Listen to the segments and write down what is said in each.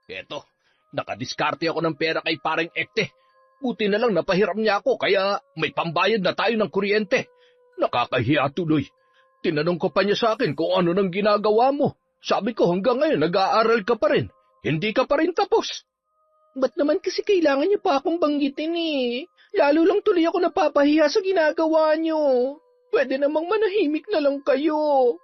Eto, nakadiskarte ako ng pera kay pareng Ekte. Buti na lang napahiram niya ako kaya may pambayad na tayo ng kuryente. Nakakahiya tuloy. Tinanong ko pa niya sa akin kung ano nang ginagawa mo. Sabi ko hanggang ngayon nag-aaral ka pa rin. Hindi ka pa rin tapos. Ba't naman kasi kailangan niyo pa akong banggitin eh? Lalo lang tuloy ako napapahiya sa ginagawa niyo. Pwede namang manahimik na lang kayo.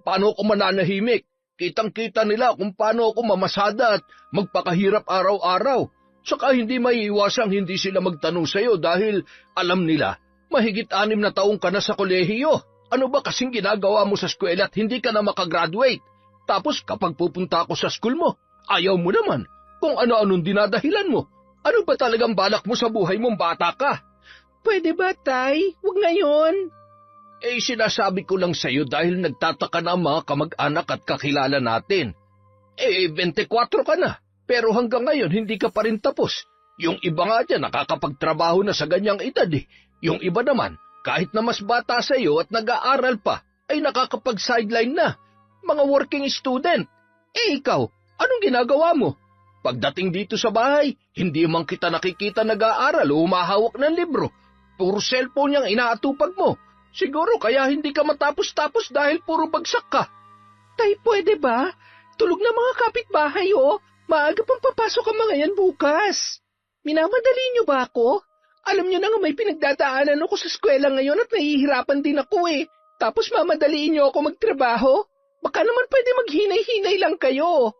Paano ako mananahimik? Kitang-kita nila kung paano ako mamasada at magpakahirap araw-araw. Saka hindi maiiwasang hindi sila magtanong sa'yo dahil alam nila, mahigit 6 na taong ka na sa kolehiyo. Ano ba kasing ginagawa mo sa eskwela at hindi ka na makagraduate? Tapos kapag pupunta ako sa school mo, ayaw mo naman. Kung ano-anong dinadahilan mo. Ano ba talagang balak mo sa buhay mong bata ka? Pwede ba, Tay? Huwag ngayon. Sinasabi ko lang sa'yo dahil nagtataka na ang mga kamag-anak at kakilala natin. 24 ka na, pero hanggang ngayon hindi ka pa rin tapos. Yung iba nga dyan nakakapagtrabaho na sa ganyang edad eh. Yung iba naman, kahit na mas bata sa'yo at nag-aaral pa, ay nakakapag-sideline na. Mga working student. Ikaw, anong ginagawa mo? Pagdating dito sa bahay, hindi man kita nakikita nag-aaral o humahawak ng libro. Puro cellphone niyang inaatupag mo. Siguro kaya hindi ka matapos-tapos dahil puro bagsak ka. Tay, pwede ba? Tulog na mga kapitbahay oh. Maaga pang papasok ang mga yan bukas. Minamadali niyo ba ako? Alam niyo na nga may pinagdadaanan ako sa eskwela ngayon at nahihirapan din ako eh. Tapos mamadaliin niyo ako magtrabaho? Baka naman pwede maghinay-hinay lang kayo.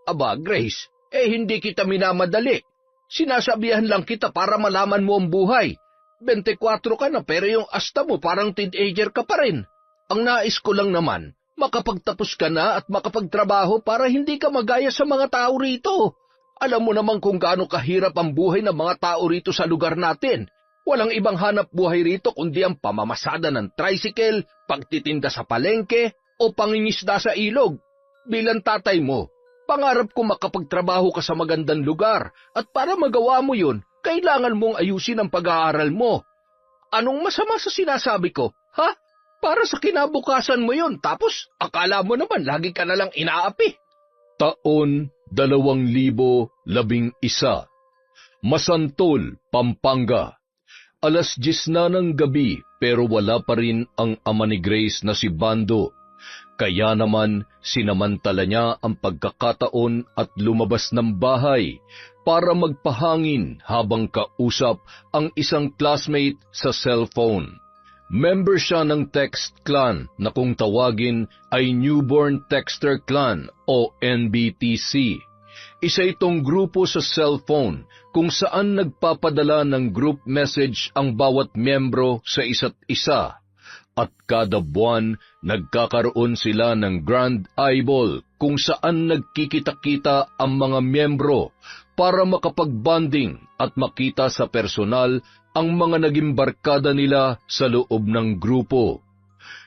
Aba, Grace, hindi kita minamadali. Sinasabihan lang kita para malaman mo ang buhay. 24 ka na pero yung asta mo parang teenager ka pa rin. Ang nais ko lang naman, makapagtapos ka na at makapagtrabaho para hindi ka magaya sa mga tao rito. Alam mo naman kung gaano kahirap ang buhay ng mga tao rito sa lugar natin. Walang ibang hanap buhay rito kundi ang pamamasada ng tricycle, pagtitinda sa palengke o pangingisda sa ilog. Bilang tatay mo, pangarap ko makapagtrabaho ka sa magandang lugar at para magawa mo yun, kailangan mong ayusin ang pag-aaral mo. Anong masama sa sinasabi ko, ha? Para sa kinabukasan mo yun, tapos akala mo naman lagi ka nalang inaapi. Taon 2011, Masantol, Pampanga. 10:00 na ng gabi pero wala pa rin ang ama ni Grace na si Bando. Kaya naman sinamantala niya ang pagkakataon at lumabas ng bahay para magpahangin habang kausap ang isang classmate sa cellphone. Member siya ng text clan na kung tawagin ay Newborn Texter Clan o NBTC. Isa itong grupo sa cellphone kung saan nagpapadala ng group message ang bawat miyembro sa isa't isa. At kada buwan, nagkakaroon sila ng Grand Eyeball kung saan nagkikita-kita ang mga miyembro para makapag-bonding at makita sa personal ang mga naging barkada nila sa loob ng grupo.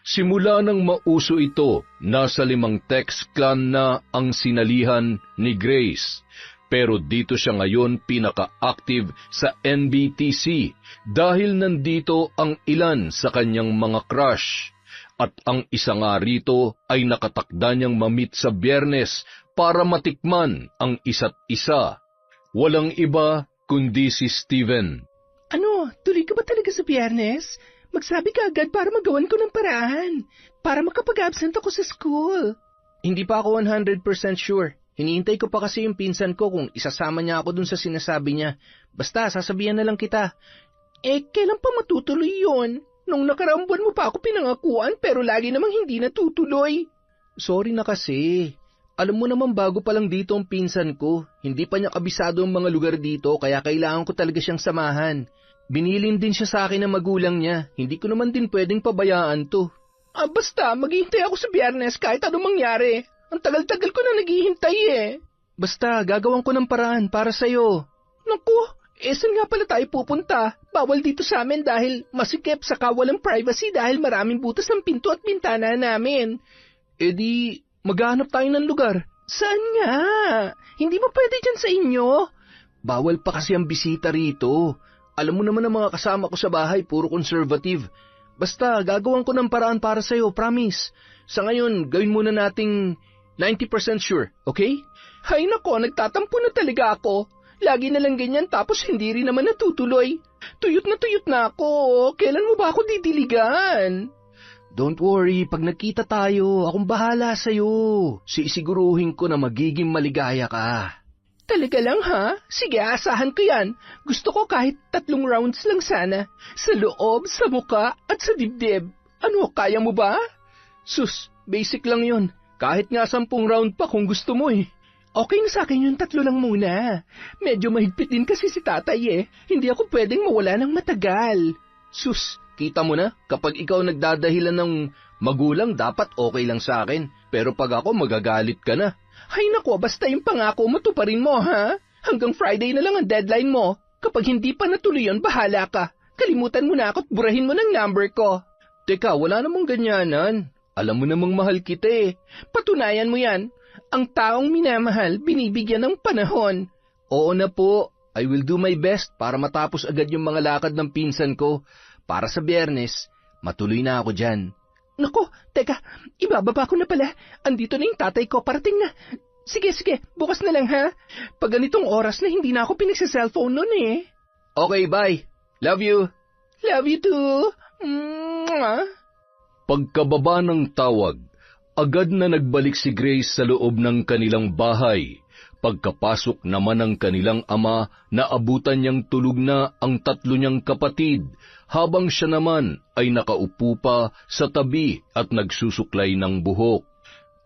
Simula nang mauso ito, nasa 5 text clan na ang sinalihan ni Grace. Pero dito siya ngayon pinaka-active sa NBTC dahil nandito ang ilan sa kanyang mga crush. At ang isa nga rito ay nakatakda niyang mamit sa Biyernes para matikman ang isa't isa. Walang iba kundi si Steven. Ano, tuloy ka ba talaga sa Biyernes? Magsabi ka agad para magawan ko ng paraan. Para makapag-absent ako sa school. Hindi pa ako 100% sure. Hinihintay ko pa kasi yung pinsan ko kung isasama niya ako dun sa sinasabi niya. Basta, sasabihan na lang kita. Kailan pa matutuloy yun? Nung nakaraang buwan mo pa ako pinangakuan pero lagi namang hindi natutuloy. Sorry na kasi. Alam mo naman bago pa lang dito ang pinsan ko. Hindi pa niya kabisado ang mga lugar dito kaya kailangan ko talaga siyang samahan. Binilin din siya sa akin ng magulang niya. Hindi ko naman din pwedeng pabayaan to. Basta, maghihintay ako sa Biyernes kahit anong mangyari. Ang tagal-tagal ko na naghihintay eh. Basta, gagawan ko ng paraan para sa'yo. Naku, saan nga pala tayo pupunta? Bawal dito sa amin dahil masikip saka walang privacy dahil maraming butas ng pinto at bintana namin. Di, maghanap tayo ng lugar. Saan nga? Hindi ba pwede dyan sa inyo? Bawal pa kasi ang bisita rito. Alam mo naman ang mga kasama ko sa bahay, puro conservative. Basta, gagawan ko ng paraan para sa'yo, promise. Sa ngayon, gawin muna nating 90% sure, okay? Hay nako, nagtatampo na talaga ako. Lagi na lang ganyan tapos hindi rin naman natutuloy. Tuyot na ako. Kailan mo ba ako didiligan? Don't worry, pag nagkita tayo, akong bahala sa'yo. Sisiguruhin ko na magiging maligaya ka. Talaga lang ha? Sige, asahan ko yan. Gusto ko kahit 3 rounds lang sana. Sa loob, sa muka, at sa dibdib. Ano, kaya mo ba? Sus, basic lang yun. Kahit nga 10 round pa kung gusto mo eh. Okay na sa akin yung 3 lang muna. Medyo mahigpit din kasi si tatay eh. Hindi ako pwedeng mawala ng matagal. Sus, kita mo na, kapag ikaw nagdadahilan ng magulang, dapat okay lang sa akin. Pero pag ako, magagalit ka na. Hay nako, basta yung pangako mo tuparin mo ha. Hanggang Friday na lang ang deadline mo. Kapag hindi pa natuloy yun, bahala ka. Kalimutan mo na ako at burahin mo ng number ko. Teka, wala namang ganyanan. Alam mo namang mahal kita eh. Patunayan mo yan. Ang taong minamahal, binibigyan ng panahon. Oo na po, I will do my best para matapos agad yung mga lakad ng pinsan ko. Para sa Biyernes, matuloy na ako dyan. Naku, teka, ibababa ko na pala. Andito na yung tatay ko, parating na. Sige, bukas na lang ha. Pag ganitong oras na hindi na ako pinagsa-cellphone nun eh. Okay, bye. Love you. Love you too. Mwah. Pagkababa ng tawag, agad na nagbalik si Grace sa loob ng kanilang bahay. Pagkapasok naman ng kanilang ama, naabutan niyang tulog na ang 3 niyang kapatid, habang siya naman ay nakaupo pa sa tabi at nagsusuklay ng buhok.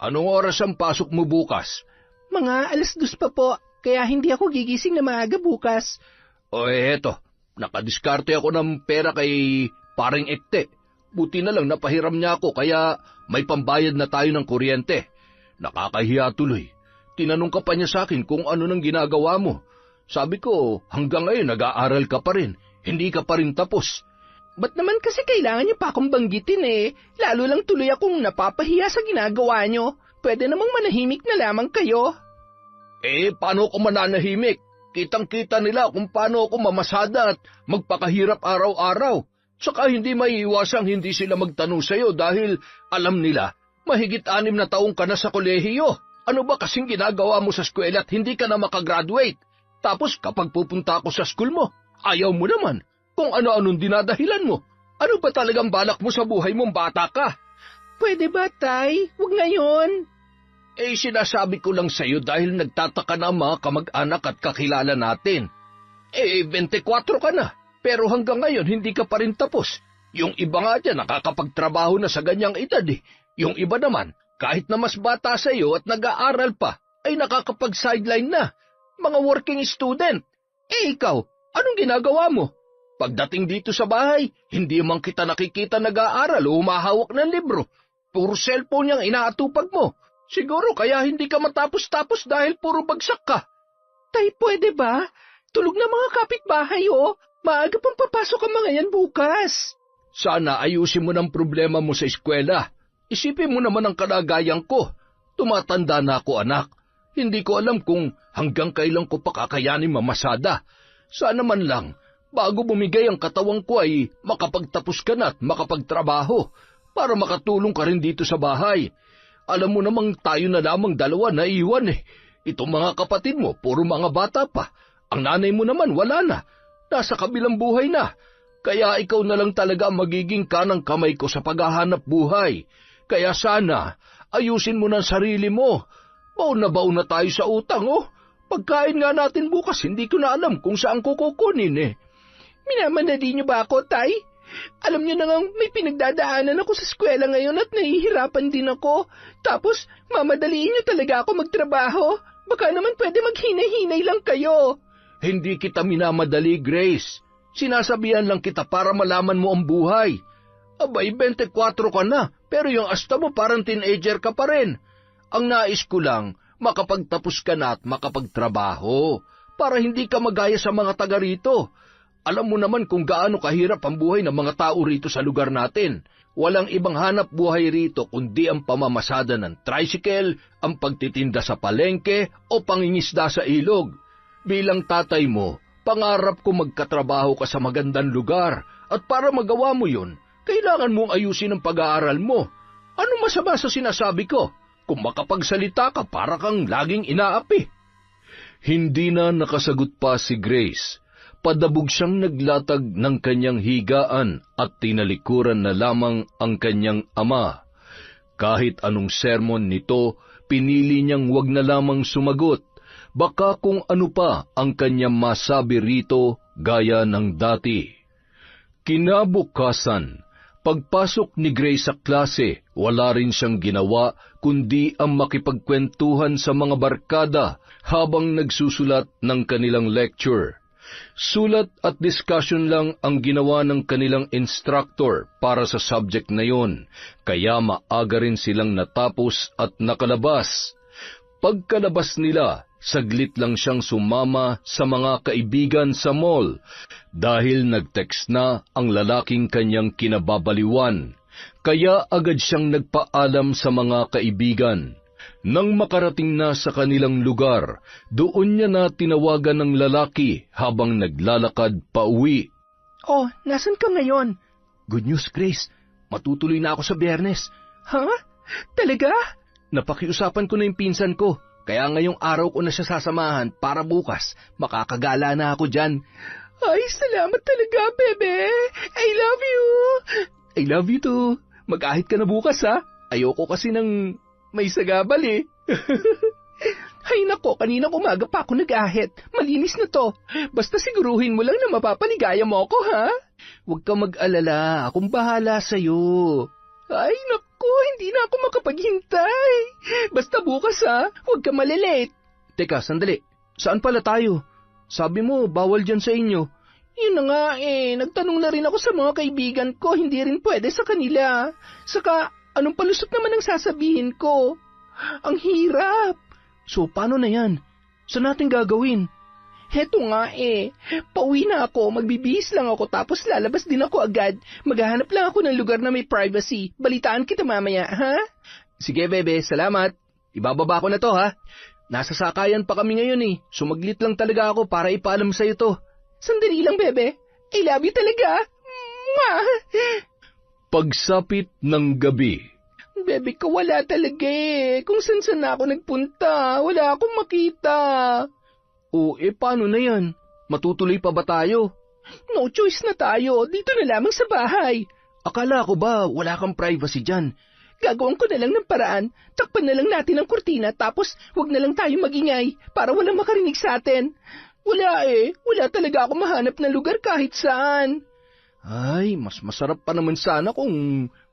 Anong oras ang pasok mo bukas? Mga 2:00 pa po, kaya hindi ako gigising na maaga bukas. O eto, nakadiskarte ako ng pera kay paring Ekte. Buti na lang napahiram niya ako kaya may pambayad na tayo ng kuryente. Nakakahiya tuloy. Tinanong ka pa niya sa akin kung ano nang ginagawa mo. Sabi ko, hanggang ngayon nag-aaral ka pa rin. Hindi ka pa rin tapos. Ba't naman kasi kailangan niyo pa akong banggitin eh? Lalo lang tuloy akong napapahiya sa ginagawa niyo. Pwede namang manahimik na lamang kayo. Paano ako mananahimik? Kitang-kita nila kung paano ako mamasada at magpakahirap araw-araw. Saka hindi maiiwasang hindi sila magtanong sa'yo dahil alam nila, mahigit 6 na taong ka na sa kolehiyo. Ano ba kasing ginagawa mo sa eskwela at hindi ka na makagraduate? Tapos kapag pupunta ako sa school mo, ayaw mo naman. Kung ano-anong dinadahilan mo. Ano ba talagang balak mo sa buhay mong bata ka? Pwede ba, Tay? Huwag ngayon. Sinasabi ko lang sa'yo dahil nagtataka na mga kamag-anak at kakilala natin. 24 ka na. Pero hanggang ngayon, hindi ka pa rin tapos. Yung iba nga dyan, nakakapagtrabaho na sa ganyang edad eh. Yung iba naman, kahit na mas bata sa iyo at nag-aaral pa, ay nakakapag-sideline na. Mga working student. Ikaw, anong ginagawa mo? Pagdating dito sa bahay, hindi man kita nakikita nag-aaral o humahawak ng libro. Puro cellphone niyang inaatupag mo. Siguro kaya hindi ka matapos-tapos dahil puro bagsak ka. Tay, pwede ba? Tulog na mga kapitbahay oh. Maaga pang papasok ang mga yan bukas. Sana ayusin mo ng problema mo sa eskwela. Isipin mo naman ang kalagayan ko. Tumatanda na ako, anak. Hindi ko alam kung hanggang kailan ko pa kakayanin mamasada. Sana man lang, bago bumigay ang katawang ko ay makapagtapos ka na at makapagtrabaho para makatulong ka rin dito sa bahay. Alam mo namang tayo na lamang 2 na iwan eh. Itong mga kapatid mo, puro mga bata pa. Ang nanay mo naman wala na. Nasa kabilang buhay na. Kaya ikaw na lang talaga ang magiging kanang kamay ko sa paghahanap buhay. Kaya sana, ayusin mo ng sarili mo. Baon na tayo sa utang, oh. Pagkain nga natin bukas, hindi ko na alam kung saan ko kukunin eh. Minamadali niyo ba ako, Tay? Alam niyo na nga may pinagdadaanan ako sa eskwela ngayon at nahihirapan din ako. Tapos, mamadaliin niyo talaga ako magtrabaho. Baka naman pwede maghinay-hinay lang kayo. Hindi kita minamadali, Grace. Sinasabihan lang kita para malaman mo ang buhay. Abay, 24 ka na, pero yung asta mo parang teenager ka pa rin. Ang nais ko lang, makapagtapos ka na at makapagtrabaho, para hindi ka magaya sa mga taga rito. Alam mo naman kung gaano kahirap ang buhay ng mga tao rito sa lugar natin. Walang ibang hanap buhay rito kundi ang pamamasada ng tricycle, ang pagtitinda sa palengke o pangingisda sa ilog. Bilang tatay mo, pangarap ko magkatrabaho ka sa magandang lugar at para magawa mo yun, kailangan mong ayusin ang pag-aaral mo. Ano masama sa sinasabi ko? Kung makapagsalita ka, para kang laging inaapi. Hindi na nakasagot pa si Grace. Padabog siyang naglatag ng kanyang higaan at tinalikuran na lamang ang kanyang ama. Kahit anong sermon nito, pinili niyang wag na lamang sumagot. Baka kung ano pa ang kanyang masabi rito gaya ng dati. Kinabukasan, pagpasok ni Grace sa klase, wala rin siyang ginawa kundi ang makipagkwentuhan sa mga barkada habang nagsusulat ng kanilang lecture. Sulat at discussion lang ang ginawa ng kanilang instructor para sa subject na yon, kaya maaga rin silang natapos at nakalabas. Pagkalabas nila, saglit lang siyang sumama sa mga kaibigan sa mall dahil nag-text na ang lalaking kanyang kinababaliwan, kaya agad siyang nagpaalam sa mga kaibigan. Nang makarating na sa kanilang lugar, doon niya na tinawagan ng lalaki habang naglalakad pauwi. Oh, nasan ka ngayon? Good news, Grace. Matutuloy na ako sa Biyernes. Ha? Talaga? Napakiusapan ko na yung pinsan ko, kaya ngayong araw ko na siya sasamahan para bukas makakagala na ako dyan. Ay, salamat talaga, bebe. I love you. I love you too. Mag-ahit ka na bukas, ha? Ayoko kasi ng may sagabal eh. Ay nako, kanina umaga pa ako nag-ahit. Malinis na to. Basta siguruhin mo lang na mapapaligaya mo ako, ha? Huwag ka mag-alala. Akong bahala sa'yo. Ay nako, hindi na ako makapaghintay. Basta bukas, ha? Huwag ka malilate. Teka, sandali. Saan pala tayo? Sabi mo, bawal dyan sa inyo. Yun na nga eh. Nagtanong na rin ako sa mga kaibigan ko. Hindi rin pwede sa kanila. Saka, anong palusot naman ang sasabihin ko? Ang hirap. So, paano na yan? Saan natin gagawin? Heto nga eh. Pauwi na ako, magbibihis lang ako tapos lalabas din ako agad. Maghahanap lang ako ng lugar na may privacy. Balitaan kita mamaya, ha? Sige, bebe. Salamat. Ibababa ko na to, ha? Nasa sakayan pa kami ngayon eh. Sumaglit lang talaga ako para ipaalam sa'yo to. Sandali lang, bebe. I love you talaga. Mwah! Pagsapit ng gabi. Bebe ko, wala talaga eh. Kung saan na ako nagpunta, wala akong makita. O, paano na yan? Matutuloy pa ba tayo? No choice na tayo. Dito na lamang sa bahay. Akala ko ba wala kang privacy dyan? Gagawin ko na lang ng paraan. Takpan na lang natin ang kurtina tapos wag na lang tayo magingay para walang makarinig sa atin. Wala eh. Wala talaga ako mahanap na lugar kahit saan. Ay, mas masarap pa naman sana kung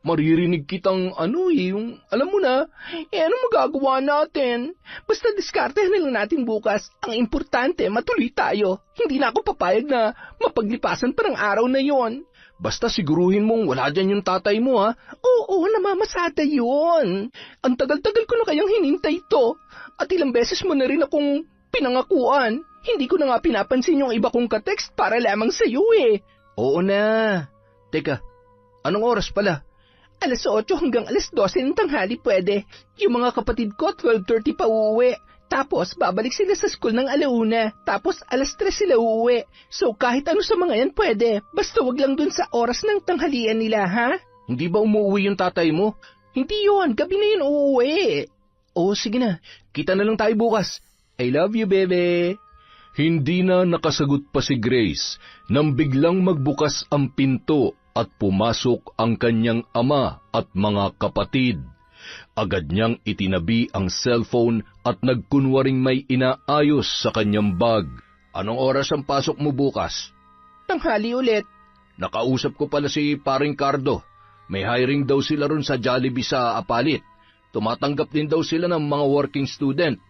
maririnig kitang yung alam mo na. Anong magagawa natin? Basta diskartehan na lang natin bukas. Ang importante, matuloy tayo. Hindi na ako papayag na mapaglipasan pa ng araw na yon. Basta siguruhin mong wala dyan yung tatay mo, ha? Oo, namamasada yun. Ang tagal-tagal ko na kayang hinintay to. At ilang beses mo na rin akong pinangakuan. Hindi ko na nga pinapansin yung iba kong katext para lamang sa'yo eh. Oo na. Teka, anong oras pala? 8:00 hanggang 12:00 ng tanghali pwede. Yung mga kapatid ko 12:30 pa uuwi. Tapos babalik sila sa school ng 1:00. Tapos 3:00 sila uuwi. So kahit ano sa mga yan pwede. Basta wag lang dun sa oras ng tanghalian nila, ha? Hindi ba umuwi yung tatay mo? Hindi yun. Gabi na yun uuwi. Oo, sige na. Kita na lang tayo bukas. I love you, bebe. Hindi na nakasagot pa si Grace nang biglang magbukas ang pinto at pumasok ang kanyang ama at mga kapatid. Agad niyang itinabi ang cellphone at nagkunwaring may inaayos sa kanyang bag. Anong oras ang pasok mo bukas? Tanghali ulit. Nakausap ko pala si Paring Cardo. May hiring daw sila ron sa Jollibee sa Apalit. Tumatanggap din daw sila ng mga working student.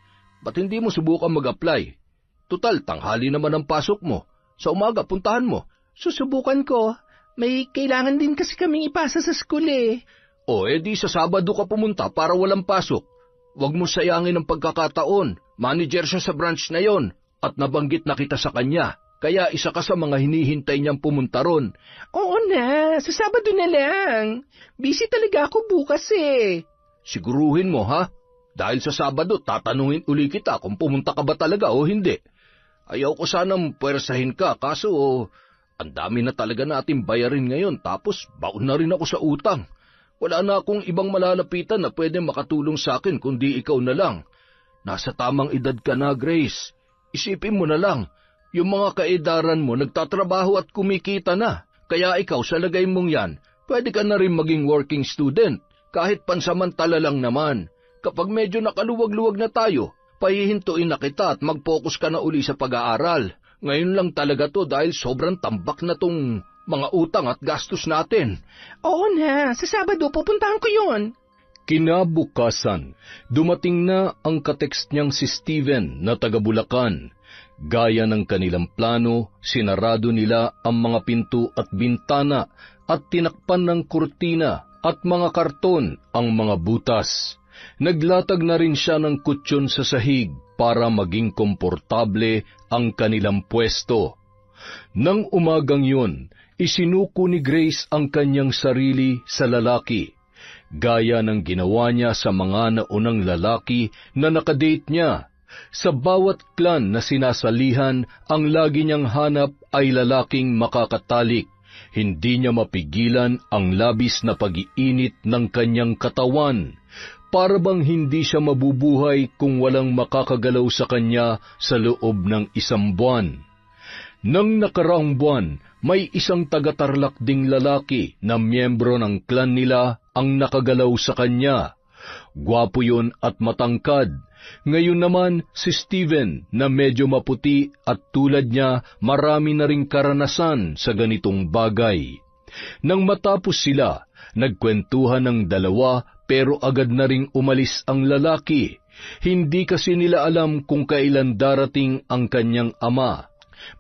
Ba't hindi mo subukan mag-apply? Tutal, tanghali naman ang pasok mo. Sa umaga, puntahan mo. Susubukan ko. May kailangan din kasi kaming ipasa sa school eh. O, di sa Sabado ka pumunta para walang pasok. Huwag mo sayangin ang pagkakataon. Manager siya sa branch na yon at nabanggit na kita sa kanya. Kaya isa ka sa mga hinihintay niyang pumunta ron. Oo na, sa Sabado na lang. Busy talaga ako bukas eh. Siguruhin mo, ha? Dahil sa Sabado, tatanungin uli kita kung pumunta ka ba talaga o hindi. Ayaw ko sanang puwersahin ka, kaso ang dami na talaga natin bayarin ngayon tapos baon na rin ako sa utang. Wala na akong ibang malalapitan na pwede makatulong sa akin kundi ikaw na lang. Nasa tamang edad ka na, Grace. Isipin mo na lang, yung mga kaedaran mo nagtatrabaho at kumikita na. Kaya ikaw sa lagay mong yan, pwede ka na rin maging working student, kahit pansamantala lang naman. Kapag medyo nakaluwag-luwag na tayo, pahihintuin na kita at mag-focus ka na uli sa pag-aaral. Ngayon lang talaga to dahil sobrang tambak na tong mga utang at gastos natin. Oo na, sa Sabado pupuntahan ko yun. Kinabukasan, dumating na ang katekst niyang si Steven na taga Bulacan. Gaya ng kanilang plano, sinarado nila ang mga pinto at bintana at tinakpan ng kurtina at mga karton ang mga butas. Naglatag na rin siya ng kutsyon sa sahig para maging komportable ang kanilang pwesto. Nang umagang yun, isinuko ni Grace ang kanyang sarili sa lalaki, gaya ng ginawa niya sa mga naunang lalaki na nakadate niya. Sa bawat klan na sinasalihan, ang lagi niyang hanap ay lalaking makakatalik. Hindi niya mapigilan ang labis na pag-iinit ng kanyang katawan. Para bang hindi siya mabubuhay kung walang makakagalaw sa kanya sa loob ng 1 buwan. Nang nakaraang buwan, may isang taga-Tarlac ding lalaki na miyembro ng klan nila ang nakagalaw sa kanya. Gwapo yun at matangkad. Ngayon naman si Steven na medyo maputi at tulad niya marami na ring karanasan sa ganitong bagay. Nang matapos sila, nagkwentuhan ng dalawa pero agad na ring umalis ang lalaki. Hindi kasi nila alam kung kailan darating ang kanyang ama.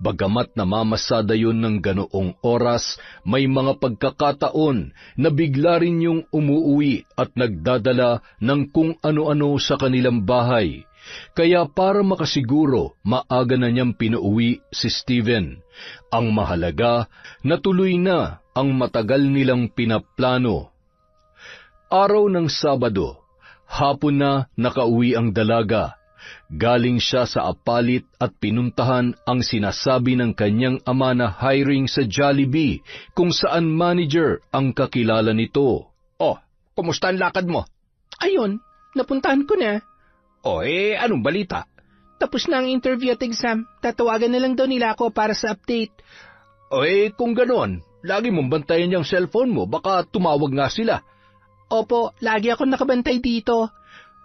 Bagamat namamasada yun ng ganoong oras, may mga pagkakataon na bigla rin yung umuuwi at nagdadala ng kung ano-ano sa kanilang bahay. Kaya para makasiguro, maaga na niyang pinuuwi si Steven. Ang mahalaga, natuloy na ang matagal nilang pinaplano. Araw ng Sabado, hapon na nakauwi ang dalaga. Galing siya sa apalit at pinuntahan ang sinasabi ng kanyang ama na hiring sa Jollibee kung saan manager ang kakilala nito. Oh, kumusta ang lakad mo? Ayun, napuntahan ko na. Anong balita? Tapos na ang interview at exam. Tatawagan na lang daw nila ako para sa update. Kung ganoon, lagi mong bantayan yung cellphone mo, baka tumawag nga sila. Opo, lagi ako nakabantay dito.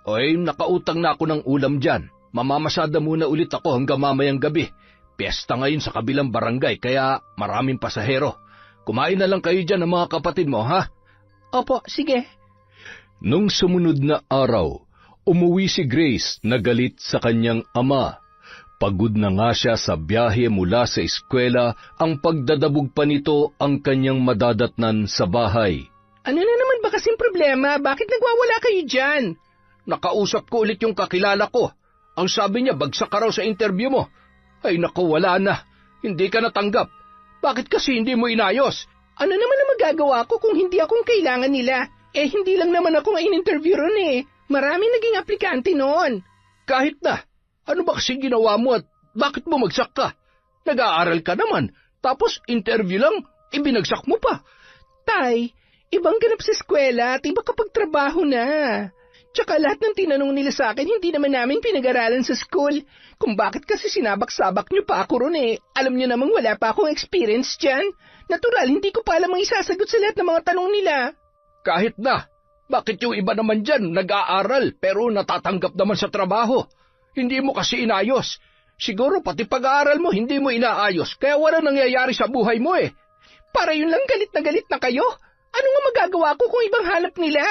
Nakautang na ako ng ulam dyan. Mamamasada muna ulit ako hanggang mamayang gabi. Piyesta ngayon sa kabilang barangay, kaya maraming pasahero. Kumain na lang kayo dyan ng mga kapatid mo, ha? Opo, sige. Nung sumunod na araw, umuwi si Grace na galit sa kanyang ama. Pagod na nga siya sa biyahe mula sa eskwela, ang pagdadabog pa nito ang kanyang madadatnan sa bahay. Ano na naman ba kasing problema? Bakit nagwawala kayo dyan? Nakausap ko ulit yung kakilala ko. Ang sabi niya, bagsak ka raw sa interview mo. Ay naku, wala na. Hindi ka natanggap. Bakit kasi hindi mo inayos? Ano naman ang magagawa ko kung hindi akong kailangan nila? Hindi lang naman ako ang in-interview ron eh. Maraming naging aplikante noon. Kahit na. Ano ba kasi ginawa mo at bakit mo magsak ka? Nag-aaral ka naman. Tapos interview lang, ibinagsak mo pa. Tay, ibang ganap sa eskwela at iba kapag trabaho na. Tsaka lahat ng tinanong nila sa akin, hindi naman namin pinag-aralan sa school. Kung bakit kasi sinabak-sabak niyo pa ako ron eh. Alam niyo namang wala pa akong experience dyan. Natural, hindi ko pa alam ang isasagot sa lahat ng mga tanong nila. Kahit na. Bakit yung iba naman dyan nag-aaral pero natatanggap naman sa trabaho? Hindi mo kasi inayos. Siguro pati pag-aaral mo hindi mo inaayos kaya wala nangyayari sa buhay mo eh. Para yun lang galit na kayo? Ano nga magagawa ko kung ibang hanap nila?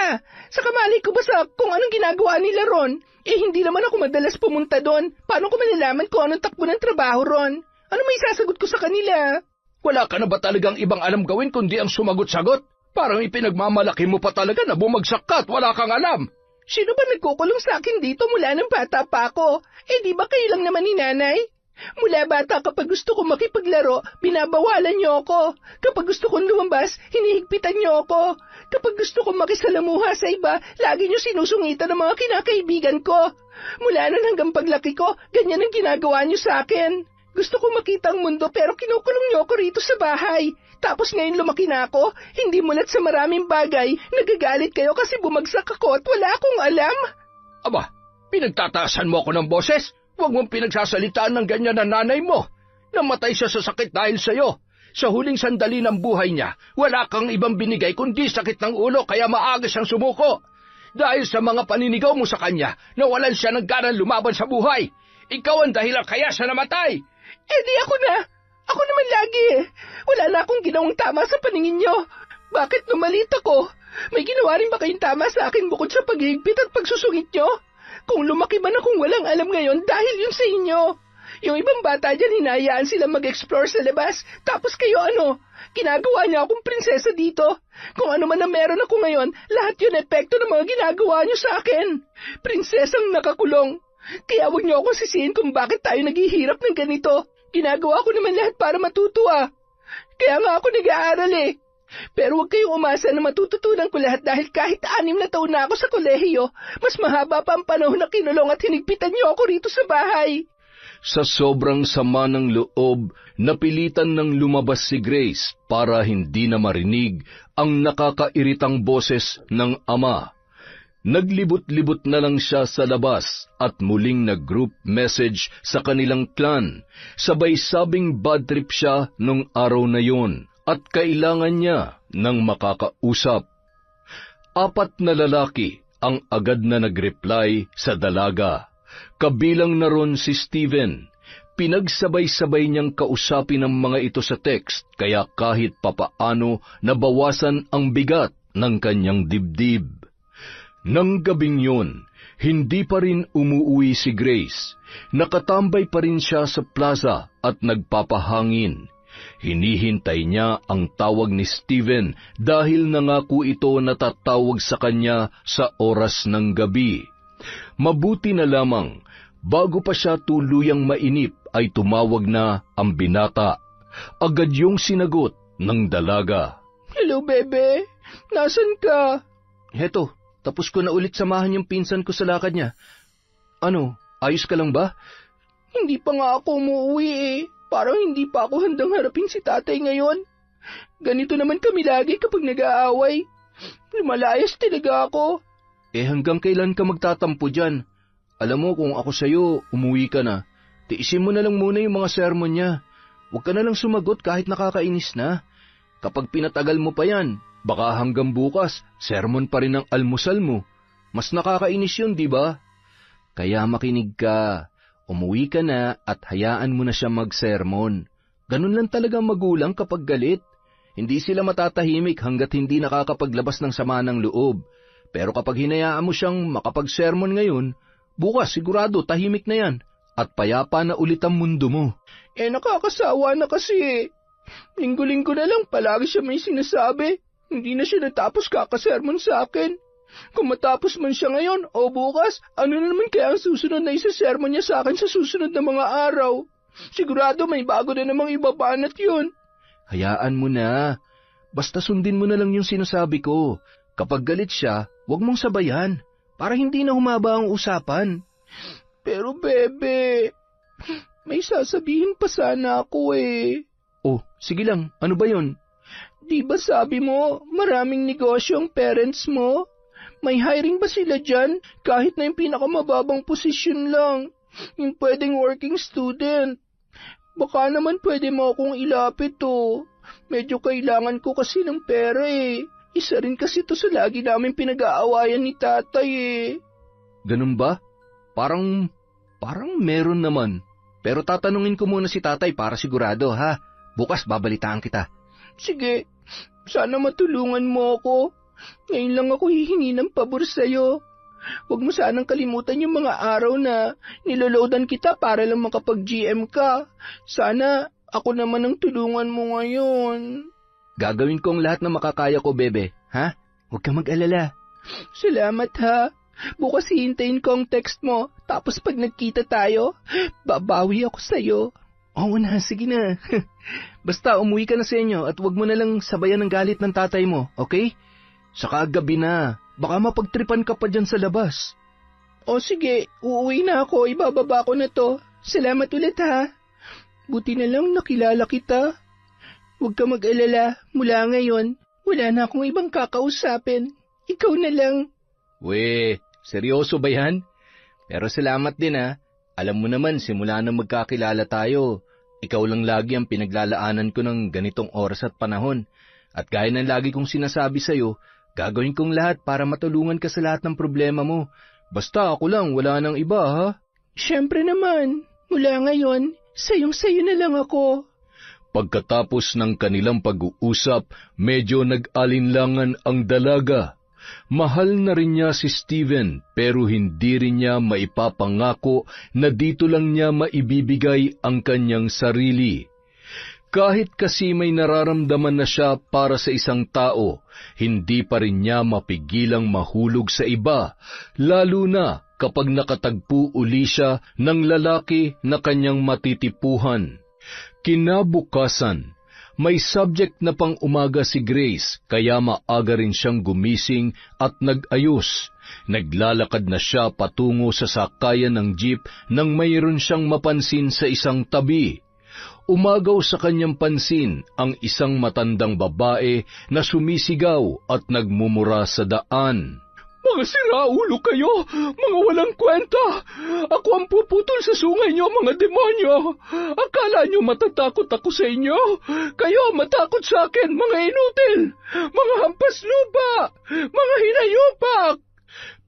Saka malay ko ba sa kung anong ginagawa nila ron? Hindi naman ako madalas pumunta doon. Paano ko malalaman kung anong takbo ng trabaho ron? Ano may sasagot ko sa kanila? Wala ka na ba talagang ibang alam gawin kundi ang sumagot-sagot? Parang ipinagmamalaki mo pa talaga na bumagsak ka at wala kang alam. Sino ba nagkukulong sa akin dito mula ng bata pa ako? Di ba kayo lang naman ni nanay? Mula bata kapag gusto kong makipaglaro, binabawalan niyo ako. Kapag gusto kong lumabas, hinihigpitan niyo ako. Kapag gusto kong makisalamuha sa iba, lagi niyo sinusungitan ng mga kinakaibigan ko. Mula nun hanggang paglaki ko, ganyan ang ginagawa niyo sa akin. Gusto kong makita ang mundo pero kinukulong niyo ako rito sa bahay. Tapos ngayon lumaki na ako, hindi mulat sa maraming bagay, nagagalit kayo kasi bumagsak ako at wala akong alam. Aba, pinagtataasan mo ako ng boses? Huwag mong pinagsasalitaan ng ganyan na nanay mo. Namatay siya sa sakit dahil sa'yo. Sa huling sandali ng buhay niya, wala kang ibang binigay kundi sakit ng ulo kaya maaga siyang sumuko. Dahil sa mga paninigaw mo sa kanya, nawalan siya ng ganang lumaban sa buhay. Ikaw ang dahilan kaya siya namatay. Di ako na. Ako naman lagi eh. Wala na akong ginawang tama sa paningin niyo. Bakit numalit ako? May ginawa rin ba kayong tama sa akin bukod sa paghihigpit at pagsusungit niyo? Kung lumaki man akong walang alam ngayon dahil yun sa inyo. Yung ibang bata dyan, hinayaan sila mag-explore sa labas. Tapos kayo ano? Ginagawa niyo akong prinsesa dito. Kung ano man na meron ako ngayon, lahat yun epekto ng mga ginagawa niyo sa akin. Prinsesang nakakulong. Kaya huwag niyo akong sisihin kung bakit tayo naghihirap ng ganito. Ginagawa ko naman lahat para matutuwa. Kaya nga ako nag-aaral eh. Pero huwag kayong umasa na matututunan ko lahat dahil kahit 6 na taon na ako sa kolehiyo, mas mahaba pa ang panahon na kinulong at hinigpitan niyo ako rito sa bahay. Sa sobrang sama ng loob, napilitan ng lumabas si Grace para hindi na marinig ang nakakairitang boses ng ama. Naglibot-libot na lang siya sa labas at muling nag-group message sa kanilang clan. Sabay sabing bad trip siya nung araw na yon at kailangan niya ng makakausap. 4 na lalaki ang agad na nag-reply sa dalaga. Kabilang na ron si Steven. Pinagsabay-sabay niyang kausapin ang mga ito sa text kaya kahit papaano nabawasan ang bigat ng kanyang dibdib. Nang gabing yun, hindi pa rin umuwi si Grace. Nakatambay pa rin siya sa plaza at nagpapahangin. Hinihintay niya ang tawag ni Steven dahil nangako ito na tatawag sa kanya sa oras ng gabi. Mabuti na lamang, bago pa siya tuluyang mainip ay tumawag na ang binata. Agad yung sinagot ng dalaga. Hello, bebe. Nasaan ka? Heto. Tapos ko na ulit samahan yung pinsan ko sa lakad niya. Ano, ayos ka lang ba? Hindi pa nga ako umuwi eh. Parang hindi pa ako handang harapin si tatay ngayon. Ganito naman kami lagi kapag nag-aaway. Lumalayas talaga ako. Hanggang kailan ka magtatampo dyan? Alam mo kung ako sa'yo, umuwi ka na. Tiisin mo na lang muna yung mga sermon niya. Huwag ka na lang sumagot kahit nakakainis na. Kapag pinatagal mo pa yan, baka hanggang bukas, sermon pa rin ang almusal mo. Mas nakakainis yun, di ba? Kaya makinig ka. Umuwi ka na at hayaan mo na siya mag-sermon. Ganun lang talaga magulang kapag galit. Hindi sila matatahimik hanggat hindi nakakapaglabas ng sama ng loob. Pero kapag hinayaan mo siyang makapag-sermon ngayon, bukas sigurado tahimik na yan at payapa na ulit ang mundo mo. Nakakasawa na kasi. Linggo-linggo na lang palagi siya may sinasabi. Hindi na siya natapos kakasermon sa akin. Kung matapos man siya ngayon o bukas, ano na naman kaya ang susunod na isa-sermon niya sa akin sa susunod na mga araw? Sigurado may bago na namang ibabanat yun. Hayaan mo na. Basta sundin mo na lang yung sinasabi ko. Kapag galit siya, huwag mong sabayan para hindi na humaba ang usapan. Pero bebe, may sasabihin pa sana ako eh. Oh, sige lang. Ano ba yun? Di ba sabi mo, maraming negosyo ang parents mo? May hiring ba sila dyan? Kahit na yung pinakamababang posisyon lang. Yung pwedeng working student. Baka naman pwede mo akong ilapit to. Medyo kailangan ko kasi ng pera eh. Isa rin kasi to sa lagi namin pinag-aawayan ni tatay eh. Ganun ba? Parang meron naman. Pero tatanungin ko muna si tatay para sigurado ha. Bukas babalitaan kita. Sige, sana matulungan mo ako. Ngayon lang ako hihingi ng pabor sa'yo. Huwag mo sanang kalimutan yung mga araw na niloloadan kita para lang makapag-GM ka. Sana ako naman ang tulungan mo ngayon. Gagawin ko ang lahat na makakaya ko, bebe. Ha? Huwag kang mag-alala. Salamat ha. Bukas hihintayin ko ang text mo. Tapos pag nagkita tayo, babawi ako sa'yo. Oo na, sige na. Basta umuwi ka na sa inyo at huwag mo na lang sabayan ng galit ng tatay mo, okay? Saka gabi na, baka mapagtripan ka pa dyan sa labas. O sige, uuwi na ako, ibababa ko na to. Salamat ulit ha. Buti na lang nakilala kita. Huwag ka mag-alala. Mula ngayon, wala na akong ibang kakausapin. Ikaw na lang. Seryoso ba yan? Pero salamat din Alam mo naman, simula nang magkakilala tayo, ikaw lang lagi ang pinaglalaanan ko ng ganitong oras at panahon. At gaya ng lagi kong sinasabi sa'yo, gagawin kong lahat para matulungan ka sa lahat ng problema mo. Basta ako lang, wala nang iba, ha? Siyempre naman. Mula ngayon, sayong-sayo na lang ako. Pagkatapos ng kanilang pag-uusap, medyo nag-alinlangan ang dalaga. Mahal na rin niya si Steven pero hindi rin niya maipapangako na dito lang niya maibibigay ang kanyang sarili. Kahit kasi may nararamdaman na siya para sa isang tao, hindi pa rin niya mapigilang mahulog sa iba, lalo na kapag nakatagpo uli siya ng lalaki na kanyang matitipuhan. Kinabukasan, may subject na pang-umaga si Grace kaya maaga rin siyang gumising at nag-ayos. Naglalakad na siya patungo sa sakayan ng jeep nang mayroon siyang mapansin sa isang tabi. Umagaw sa kanyang pansin ang isang matandang babae na sumisigaw at nagmumura sa daan. Mga siraulo kayo! Mga walang kwenta! Ako ang puputol sa sungay niyo, mga demonyo! Akala niyo matatakot ako sa inyo? Kayo matakot sa akin, mga inutil! Mga hampas lupa! Mga hinayupak!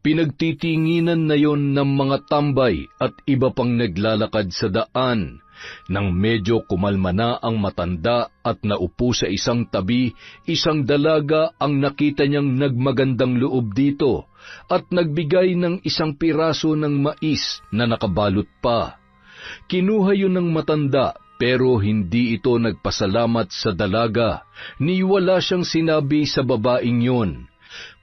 Pinagtitinginan na yon ng mga tambay at iba pang naglalakad sa daan. Nang medyo kumalma na ang matanda at naupo sa isang tabi, isang dalaga ang nakita niyang nagmagandang loob dito at nagbigay ng isang piraso ng mais na nakabalot pa. Kinuha yun ng matanda pero hindi ito nagpasalamat sa dalaga, ni wala siyang sinabi sa babaeng yun.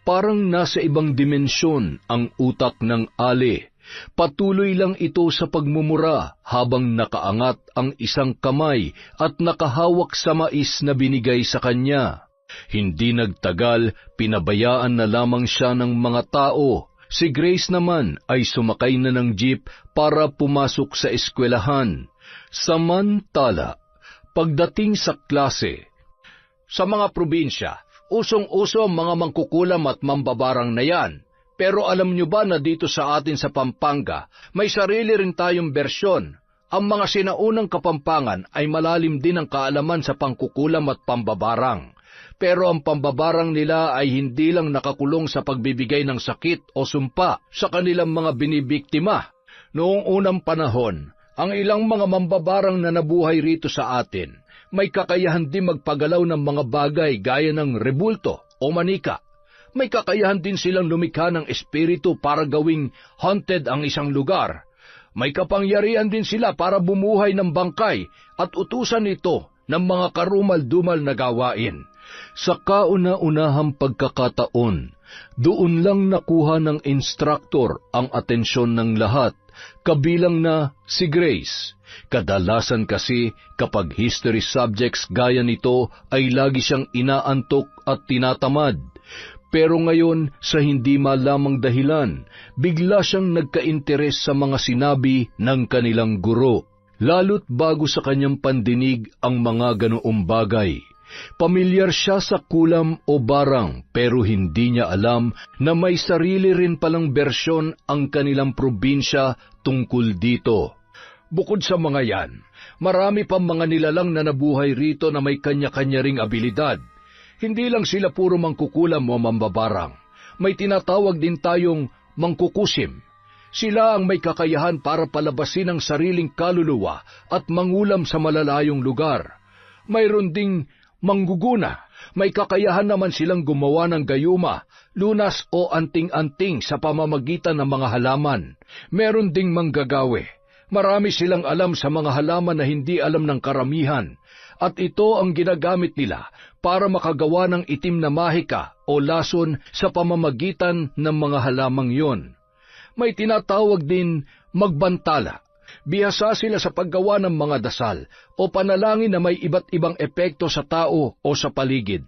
Parang nasa ibang dimensyon ang utak ng ali. Patuloy lang ito sa pagmumura habang nakaangat ang isang kamay at nakahawak sa mais na binigay sa kanya. Hindi nagtagal, pinabayaan na lamang siya ng mga tao. Si Grace naman ay sumakay na ng jeep para pumasok sa eskwelahan. Samantala, pagdating sa klase, sa mga probinsya, usong-uso ang mga mangkukulam at mambabarang na yan. Pero alam nyo ba na dito sa atin sa Pampanga, may sarili rin tayong bersyon. Ang mga sinaunang Kapampangan ay malalim din ang kaalaman sa pangkukulam at pambabarang. Pero ang pambabarang nila ay hindi lang nakakulong sa pagbibigay ng sakit o sumpa sa kanilang mga binibiktima. Noong unang panahon, ang ilang mga mambabarang na nabuhay rito sa atin, may kakayahan din magpagalaw ng mga bagay gaya ng rebulto o manika. May kakayahan din silang lumikha ng espiritu para gawing haunted ang isang lugar. May kapangyarihan din sila para bumuhay ng bangkay at utusan ito ng mga karumal-dumal na gawain. Sa kauna-unahang pagkakataon, doon lang nakuha ng instructor ang atensyon ng lahat, kabilang na si Grace. Kadalasan kasi kapag history subjects gaya nito ay lagi siyang inaantok at tinatamad. Pero ngayon, sa hindi malamang dahilan, bigla siyang nagka-interes sa mga sinabi ng kanilang guro, lalo't bago sa kanyang pandinig ang mga ganoong bagay. Pamilyar siya sa kulam o barang, pero hindi niya alam na may sarili rin palang bersyon ang kanilang probinsya tungkol dito. Bukod sa mga yan, marami pang mga nilalang na nabuhay rito na may kanya-kanya ring abilidad. Hindi lang sila puro mangkukulam o mambabarang. May tinatawag din tayong mangkukusim. Sila ang may kakayahan para palabasin ang sariling kaluluwa at mangulam sa malalayong lugar. Mayroon ding mangguguna. May kakayahan naman silang gumawa ng gayuma, lunas o anting-anting sa pamamagitan ng mga halaman. Meron ding manggagawi. Marami silang alam sa mga halaman na hindi alam ng karamihan. At ito ang ginagamit nila para makagawa ng itim na mahika o lason sa pamamagitan ng mga halamang yon. May tinatawag din magbantala. Bihasa sila sa paggawa ng mga dasal o panalangin na may iba't ibang epekto sa tao o sa paligid.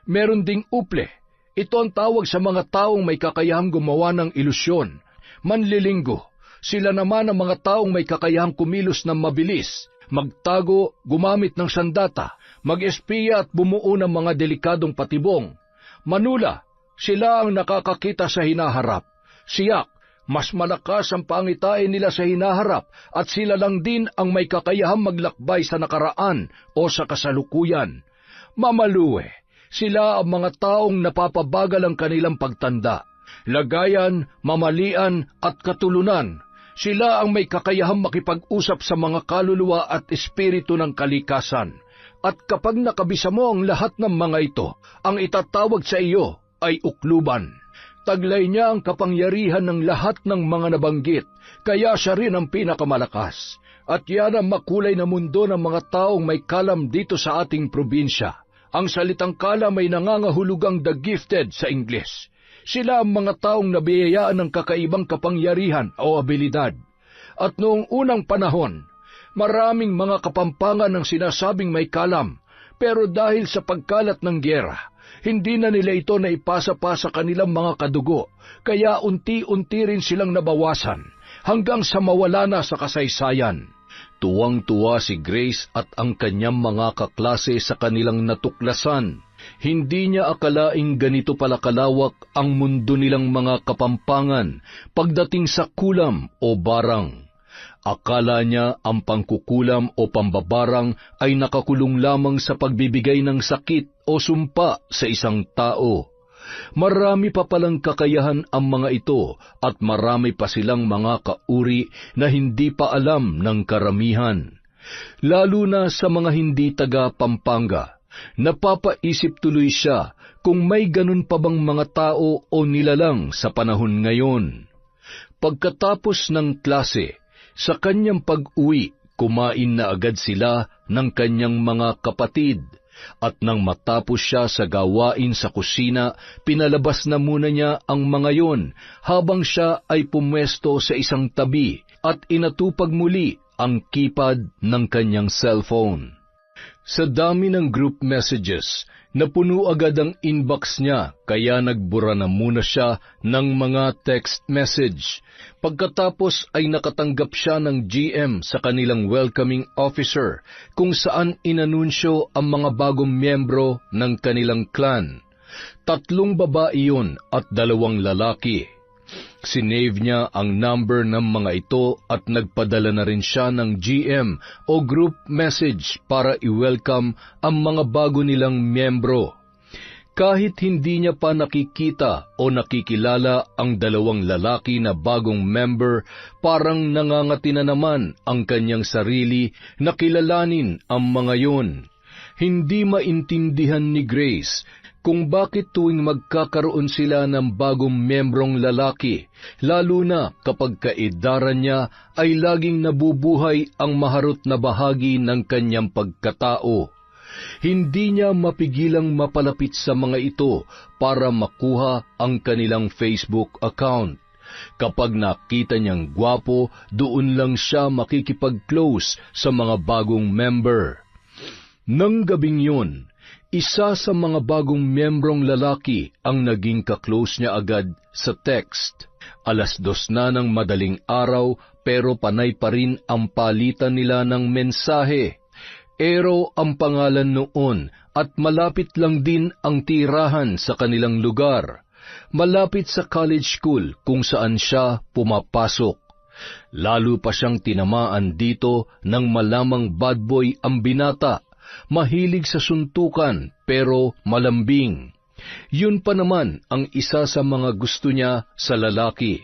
Meron ding uple. Ito ang tawag sa mga taong may kakayahang gumawa ng ilusyon. Manlilinggo. Sila naman ang mga taong may kakayahang kumilos ng mabilis. magtago gumamit ng sandata, mag-espiya at bumuo ng mga delikadong patibong. Manula, sila ang nakakakita sa hinaharap. Siyak, mas malakas ang pangitain nila sa hinaharap at sila lang din ang may kakayahang maglakbay sa nakaraan o sa kasalukuyan. Mamaluwe, sila ang mga taong napapabagal ang kanilang pagtanda. Lagayan, mamalian at katulunan. Sila ang may kakayahang makipag-usap sa mga kaluluwa at espiritu ng kalikasan. At kapag nakabisa mo ang lahat ng mga ito, ang itatawag sa iyo ay ukluban. Taglay niya ang kapangyarihan ng lahat ng mga nabanggit, kaya siya rin ang pinakamalakas. At yan ang makulay na mundo ng mga taong may kalam dito sa ating probinsya. Ang salitang kalam ay nangangahulugang the gifted sa Ingles. Sila ang mga taong nabiyayaan ng kakaibang kapangyarihan o abilidad. At noong unang panahon, maraming mga kapampangan ang sinasabing may kalam, pero dahil sa pagkalat ng gyera, hindi na nila ito naipasa pa sa kanilang mga kadugo, kaya unti-unti rin silang nabawasan, hanggang sa mawala na sa kasaysayan. Tuwang-tuwa si Grace at ang kanyang mga kaklase sa kanilang natuklasan. Hindi niya akalaing ganito pala kalawak ang mundo nilang mga kapampangan pagdating sa kulam o barang. Akala niya ang pangkukulam o pambabarang ay nakakulong lamang sa pagbibigay ng sakit o sumpa sa isang tao. Marami pa palang kakayahan ang mga ito at marami pa silang mga kauri na hindi pa alam ng karamihan. Lalo na sa mga hindi taga Pampanga. Napapaisip tuloy siya kung may ganun pa bang mga tao o nilalang sa panahon ngayon. Pagkatapos ng klase, sa kanyang pag-uwi, kumain na agad sila ng kanyang mga kapatid. At nang matapos siya sa gawain sa kusina, pinalabas na muna niya ang mga yon habang siya ay pumwesto sa isang tabi at inatupag muli ang keypad ng kanyang cellphone. Sa dami ng group messages, napuno agad ang inbox niya kaya nagbura na muna siya ng mga text message. Pagkatapos ay nakatanggap siya ng GM sa kanilang welcoming officer kung saan inanunsyo ang mga bagong miyembro ng kanilang clan. 3 babae yun at 2 lalaki. Sinave niya ang number ng mga ito at nagpadala na rin siya ng GM o group message para i-welcome ang mga bago nilang miyembro. Kahit hindi niya pa nakikita o nakikilala ang 2 lalaki na bagong member, parang nangangati na naman ang kanyang sarili na kilalanin ang mga yun. Hindi maintindihan ni Grace kung bakit tuwing magkakaroon sila ng bagong membrong lalaki, lalo na kapag kaedaran niya ay laging nabubuhay ang maharot na bahagi ng kanyang pagkatao. Hindi niya mapigilang mapalapit sa mga ito para makuha ang kanilang Facebook account. Kapag nakita niyang gwapo, doon lang siya makikipag-close sa mga bagong member. Nang gabing yun, isa sa mga bagong miyembrong lalaki ang naging kaklose niya agad sa text. 2:00 na ng madaling araw pero panay pa rin ang palitan nila ng mensahe. Ero ang pangalan noon at malapit lang din ang tirahan sa kanilang lugar. Malapit sa college school kung saan siya pumapasok. Lalo pa siyang tinamaan dito nang malamang bad boy ang binata. Mahilig sa suntukan pero malambing. Yun pa naman ang isa sa mga gusto niya sa lalaki.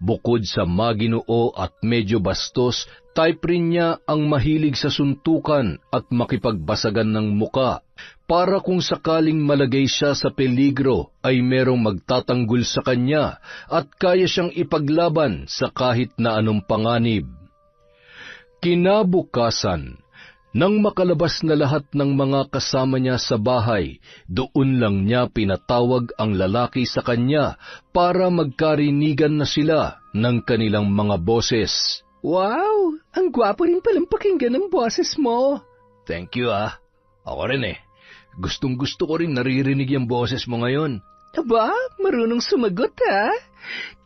Bukod sa maginoo at medyo bastos, type rin niya ang mahilig sa suntukan at makipagbasagan ng muka. Para kung sakaling malagay siya sa peligro ay merong magtatanggol sa kanya at kaya siyang ipaglaban sa kahit na anong panganib. Kinabukasan, nang makalabas na lahat ng mga kasama niya sa bahay, doon lang niya pinatawag ang lalaki sa kanya para magkarinigan na sila ng kanilang mga boses. Wow! Ang gwapo rin palang pakinggan ng boses mo. Thank you Ako rin Gustong-gusto ko rin naririnig yung boses mo ngayon. Aba, marunong sumagot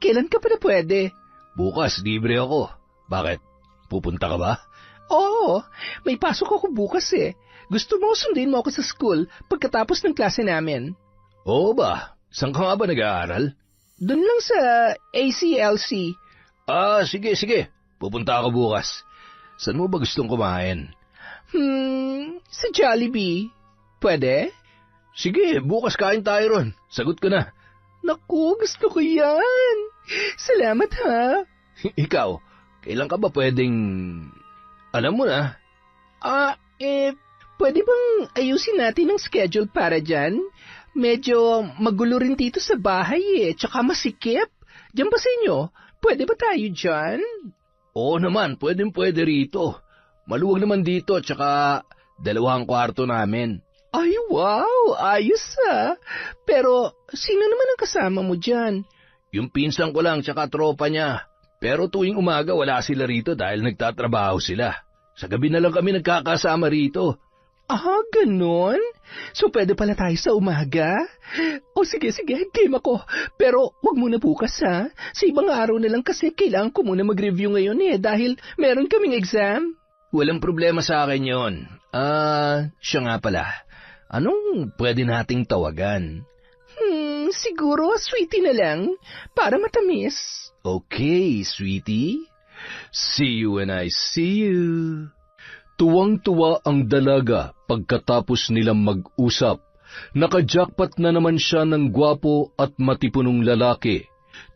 Kailan ka pa na pwede? Bukas, libre ako. Bakit? Pupunta ka ba? Oo, may pasok ako bukas eh. Gusto mo sundin mo ako sa school pagkatapos ng klase namin? Oo ba? Saan ka nga ba nag-aaral? Doon lang sa ACLC. Sige. Pupunta ako bukas. Saan mo ba gustong kumain? Sa Jollibee. Pwede? Sige, bukas kain tayo ron. Sagot ko na. Naku, gusto ko yan. Salamat ha. Ikaw, kailan ka ba pwedeng... Alam mo na. Pwede bang ayusin natin ang schedule para dyan? Medyo magulo rin dito sa bahay tsaka masikip. Diyan ba sa inyo? Pwede ba tayo dyan? Oo naman, pwede rito. Maluwag naman dito, tsaka 2 kwarto namin. Ay, wow! Ayos ha! Pero, sino naman ang kasama mo dyan? Yung pinsan ko lang, tsaka tropa niya. Pero tuwing umaga wala sila rito dahil nagtatrabaho sila. Sa gabi na lang kami nagkakasama rito. Ganon? So pwede pala tayo sa umaga? O sige, game ako. Pero wag muna bukas ha. Sa ibang araw na lang kasi kailangan ko muna mag-review ngayon dahil meron kaming exam. Walang problema sa akin yon. Siya nga pala. Anong pwede nating tawagan? Siguro sweetie na lang para matamis. Okay, sweetie. See you when I see you. Tuwang-tuwa ang dalaga pagkatapos nilang mag-usap. Naka-jackpot na naman siya ng gwapo at matipunong lalaki.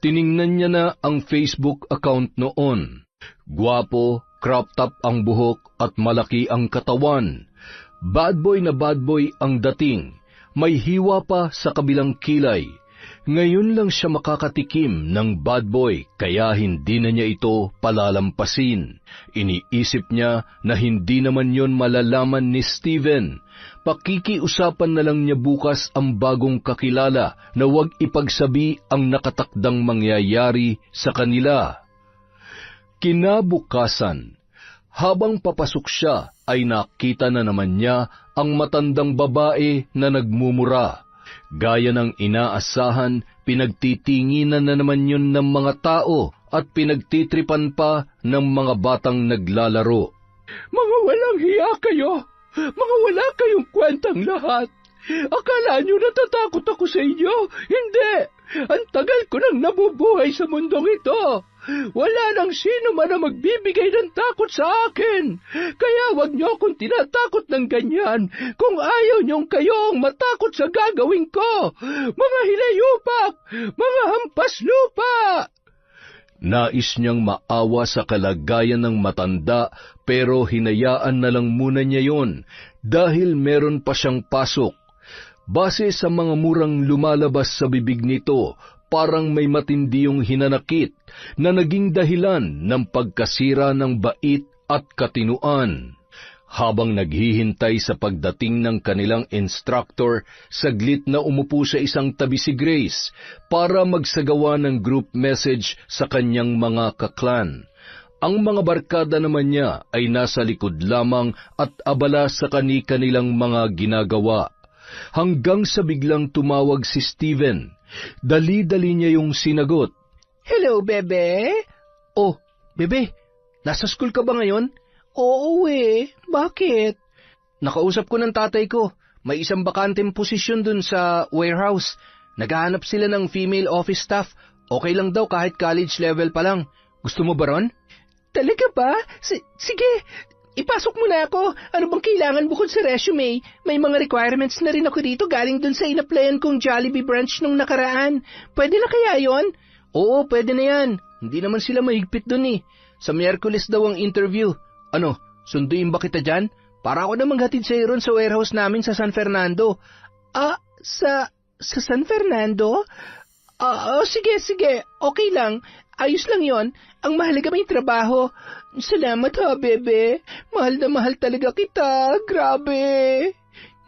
Tiningnan niya na ang Facebook account noon. Gwapo, crop top ang buhok at malaki ang katawan. Bad boy na bad boy ang dating. May hiwa pa sa kabilang kilay. Ngayon lang siya makakatikim ng bad boy kaya hindi na niya ito palalampasin. Iniisip niya na hindi naman yon malalaman ni Steven. Pakikiusapan na lang niya bukas ang bagong kakilala na huwag ipagsabi ang nakatakdang mangyayari sa kanila. Kinabukasan, habang papasok siya ay nakita na naman niya ang matandang babae na nagmumura. Gaya ng inaasahan, pinagtitinginan na naman yun ng mga tao at pinagtitripan pa ng mga batang naglalaro. Mga walang hiya kayo! Mga wala kayong kwentang lahat! Akala nyo natatakot ako sa inyo? Hindi! Ang tagal ko nang nabubuhay sa mundong ito! Wala nang sino man na magbibigay ng takot sa akin. Kaya wag niyo akong tinatakot ng ganyan kung ayaw niyong kayong matakot sa gagawin ko. Mga hilayupak! Mga hampas lupa! Nais niyang maawa sa kalagayan ng matanda pero hinayaan na lang muna niya yon dahil meron pa siyang pasok. Base sa mga murang lumalabas sa bibig nito, parang may matindi yung hinanakit na naging dahilan ng pagkasira ng bait at katinuan. Habang naghihintay sa pagdating ng kanilang instructor, saglit na umupo sa isang tabi si Grace para magsagawa ng group message sa kanyang mga kaklan. Ang mga barkada naman niya ay nasa likod lamang at abala sa kani-kanilang mga ginagawa. Hanggang sa biglang tumawag si Steven. Dali-dali niya yung sinagot. Hello, bebe? Oh, bebe, nasa school ka ba ngayon? Oo bakit? Nakausap ko ng tatay ko. May isang bakanteng posisyon dun sa warehouse. Naghahanap sila ng female office staff. Okay lang daw kahit college level pa lang. Gusto mo ba ron? Talaga ba? Sige, ipasok mo na ako. Ano bang kailangan bukod sa resume? May mga requirements na rin ako dito galing dun sa inaplayan kong Jollibee branch nung nakaraan. Pwede na kaya yon? Oo, pwede na yan. Hindi naman sila mahigpit dun eh. Sa Miyerkules daw ang interview. Ano, sunduin ba kita dyan? Para ako na maghatid sa'yo ron sa warehouse namin sa San Fernando. Sa San Fernando? Sige. Okay lang. Ayos lang yon. Ang mahalaga may trabaho. Salamat ha, bebe. Mahal na mahal talaga kita. Grabe.